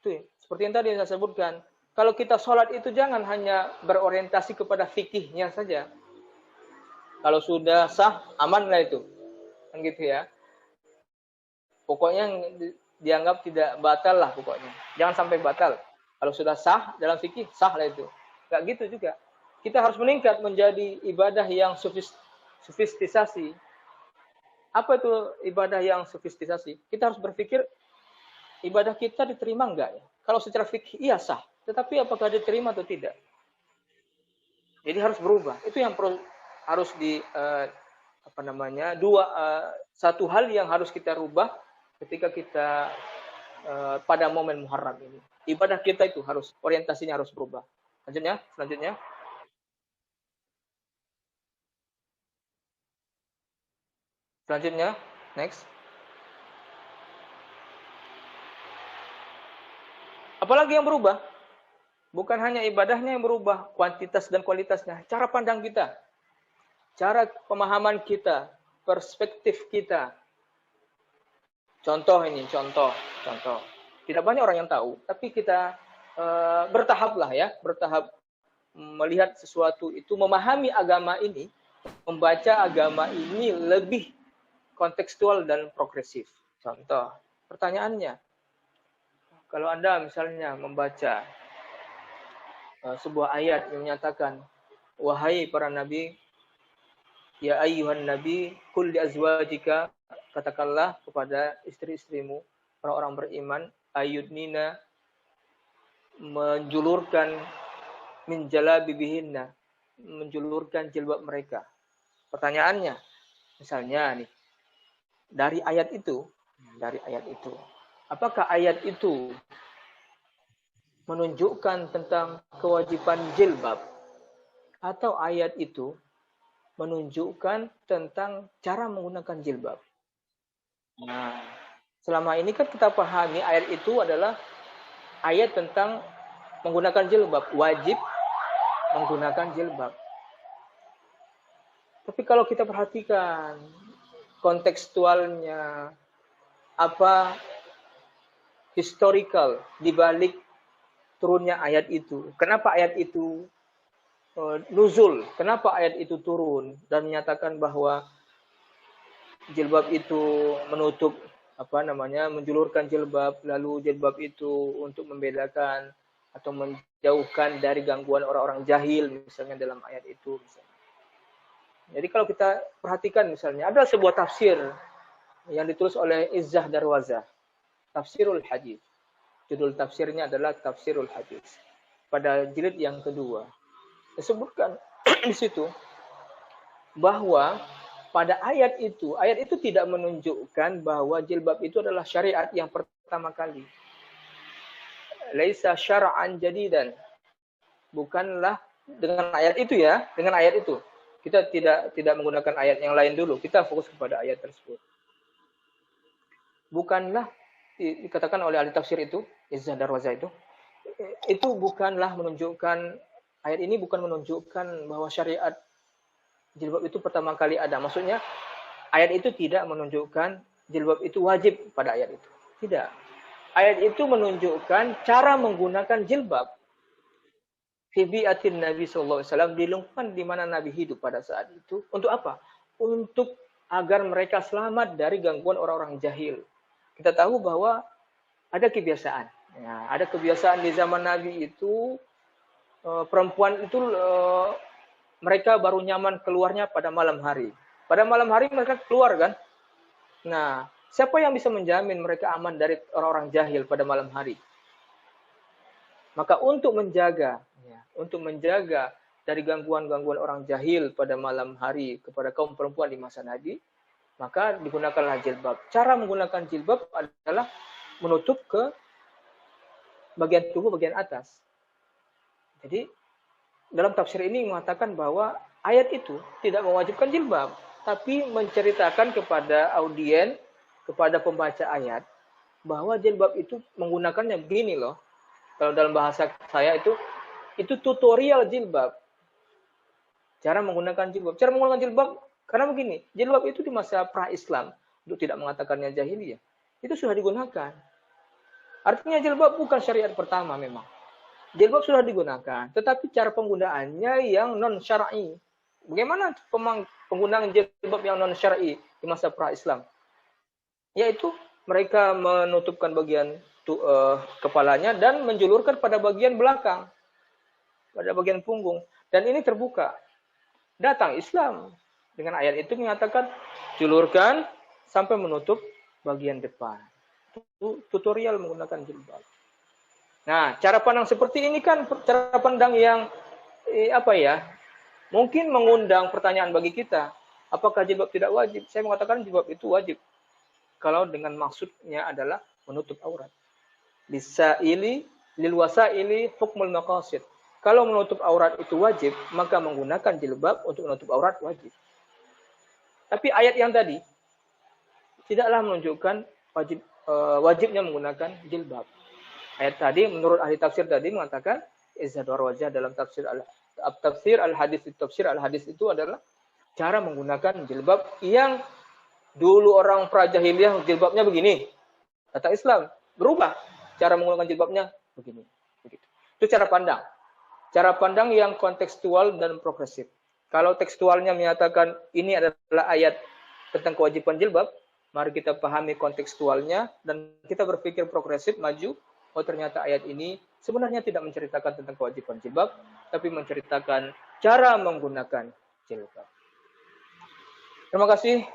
Itu seperti yang tadi saya sebutkan. Kalau kita sholat itu jangan hanya berorientasi kepada fikihnya saja. Kalau sudah sah, amanlah itu. Kan gitu ya. Pokoknya dianggap tidak batal lah pokoknya. Jangan sampai batal. Kalau sudah sah dalam fikih, sah lah itu. Enggak gitu juga. Kita harus meningkat menjadi ibadah yang sofistisasi. Apa itu ibadah yang sofistisasi? Kita harus berpikir, ibadah kita diterima enggak ya? Kalau secara fikih, iya sah. Tetapi apakah diterima atau tidak? Jadi harus berubah. Itu yang harus satu hal yang harus kita rubah ketika kita pada momen Muharram ini. Ibadah kita itu harus, orientasinya harus berubah. Selanjutnya. Next. Apalagi yang berubah? Bukan hanya ibadahnya yang berubah, kuantitas dan kualitasnya. Cara pandang kita, cara pemahaman kita, perspektif kita. Contoh. Tidak banyak orang yang tahu, tapi kita bertahap melihat sesuatu itu, memahami agama ini, membaca agama ini lebih kontekstual dan progresif. Contoh, pertanyaannya, Kalau Anda misalnya membaca sebuah ayat yang menyatakan, wahai para nabi, ya ayyuhan nabi, kul li azwajika, katakanlah kepada istri-istrimu, orang-orang beriman, ayyudnina, menjulurkan min jalabibihinna, menjulurkan jilbab mereka. Pertanyaannya, misalnya nih, dari ayat itu, apakah ayat itu menunjukkan tentang kewajiban jilbab, atau ayat itu menunjukkan tentang cara menggunakan jilbab? Nah, selama ini kan kita pahami ayat itu adalah ayat tentang menggunakan jilbab, wajib menggunakan jilbab. Tapi kalau kita perhatikan kontekstualnya, apa historical di balik turunnya ayat itu, kenapa ayat itu nuzul, kenapa ayat itu turun dan menyatakan bahwa jilbab itu menutup menjulurkan jilbab, lalu jilbab itu untuk membedakan atau menjauhkan dari gangguan orang-orang jahil misalnya dalam ayat itu misalnya. Jadi kalau kita perhatikan misalnya ada sebuah tafsir yang ditulis oleh Izzah Darwazah, Tafsirul Hadis. Judul tafsirnya adalah Tafsirul Hadis. Pada jilid yang kedua disebutkan di situ bahwa pada ayat itu tidak menunjukkan bahwa jilbab itu adalah syariat yang pertama kali. Laisa syara'an jadidan. Bukanlah dengan ayat itu ya, dengan ayat itu. Kita tidak menggunakan ayat yang lain dulu. Kita fokus kepada ayat tersebut. Bukanlah dikatakan oleh ahli tafsir itu, Izzah Darwazah itu bukanlah menunjukkan, ayat ini bukan menunjukkan bahwa syariat jilbab itu pertama kali ada. Maksudnya ayat itu tidak menunjukkan jilbab itu wajib pada ayat itu. Tidak. Ayat itu menunjukkan cara menggunakan jilbab. Fi bi'atin Nabi sallallahu alaihi wasallam, di lingkungan di mana Nabi hidup pada saat itu. Untuk apa? Untuk agar mereka selamat dari gangguan orang-orang jahil. Kita tahu bahwa ada kebiasaan. Ya, ada kebiasaan di zaman Nabi itu perempuan itu mereka baru nyaman keluarnya pada malam hari. Pada malam hari mereka keluar kan? Nah, siapa yang bisa menjamin mereka aman dari orang-orang jahil pada malam hari? Maka untuk menjaga dari gangguan-gangguan orang jahil pada malam hari kepada kaum perempuan di masa Nabi, maka digunakanlah jilbab. Cara menggunakan jilbab adalah menutup ke bagian tubuh bagian atas. Jadi dalam tafsir ini mengatakan bahwa ayat itu tidak mewajibkan jilbab, tapi menceritakan kepada audien, kepada pembaca ayat, bahwa jilbab itu menggunakannya begini loh. Kalau dalam bahasa saya itu tutorial jilbab. Cara menggunakan jilbab. Cara menggunakan jilbab, karena begini, jilbab itu di masa pra-Islam, untuk tidak mengatakannya jahiliyah, itu sudah digunakan. Artinya jilbab bukan syariat pertama memang. Jilbab sudah digunakan, tetapi cara penggunaannya yang non-syar'i. Bagaimana penggunaan jilbab yang non-syar'i di masa pra-Islam? Yaitu mereka menutupkan bagian kepalanya dan menjulurkan pada bagian belakang, pada bagian punggung. Dan ini terbuka. Datang Islam dengan ayat itu mengatakan julurkan sampai menutup bagian depan. Itu tutorial menggunakan jilbab. Nah, cara pandang seperti ini kan cara pandang yang mungkin mengundang pertanyaan bagi kita. Apakah jilbab tidak wajib? Saya mengatakan jilbab itu wajib. Kalau dengan maksudnya adalah menutup aurat. Lisaili lil wasaili hukmul maqasid. Kalau menutup aurat itu wajib, maka menggunakan jilbab untuk menutup aurat wajib. Tapi ayat yang tadi tidaklah menunjukkan wajibnya menggunakan jilbab. Ayat tadi menurut ahli tafsir tadi mengatakan Izzah Darwazah dalam tafsir al-hadis itu adalah cara menggunakan jilbab yang dulu orang pra-jahiliyah jilbabnya begini. Kata Islam berubah. Cara menggunakan jilbabnya begini. Begitu. Itu cara pandang. Cara pandang yang kontekstual dan progresif. Kalau tekstualnya menyatakan ini adalah ayat tentang kewajiban jilbab, mari kita pahami kontekstualnya dan kita berpikir progresif, maju. oh ternyata ayat ini sebenarnya tidak menceritakan tentang kewajiban jilbab, tapi menceritakan cara menggunakan jilbab. Terima kasih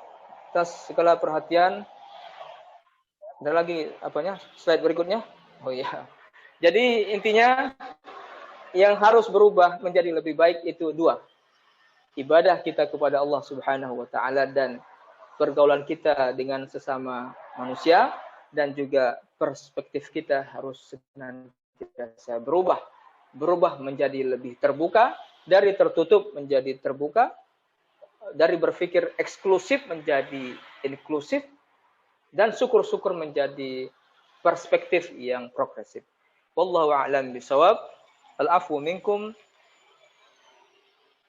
atas segala perhatian. Ada lagi apanya? Slide berikutnya. Oh iya. Jadi intinya yang harus berubah menjadi lebih baik itu dua. Ibadah kita kepada Allah Subhanahu wa taala dan pergaulan kita dengan sesama manusia, dan juga perspektif kita harus senantiasa berubah menjadi lebih terbuka, dari tertutup menjadi terbuka, dari berpikir eksklusif menjadi inklusif, dan syukur-syukur menjadi perspektif yang progresif. Wallahu a'lam bishawab. Al-afwu minkum.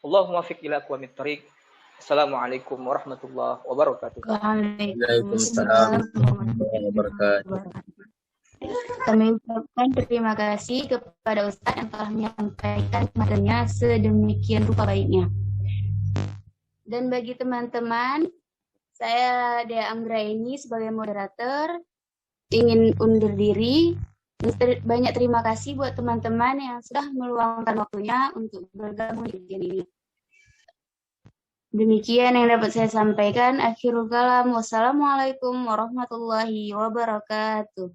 Allahumma fiq ila aqwamit thariq. Assalamualaikum warahmatullahi wabarakatuh. Waalaikumsalam warahmatullahi wabarakatuh. Kami ucapkan terima kasih kepada Ustadz yang telah menyampaikan materinya sedemikian rupa baiknya. Dan bagi teman-teman, saya Dea Anggraini sebagai moderator ingin undur diri. Banyak terima kasih buat teman-teman yang sudah meluangkan waktunya untuk bergabung di kajian ini. Demikian yang dapat saya sampaikan. Akhirul kalam. Wassalamualaikum warahmatullahi wabarakatuh.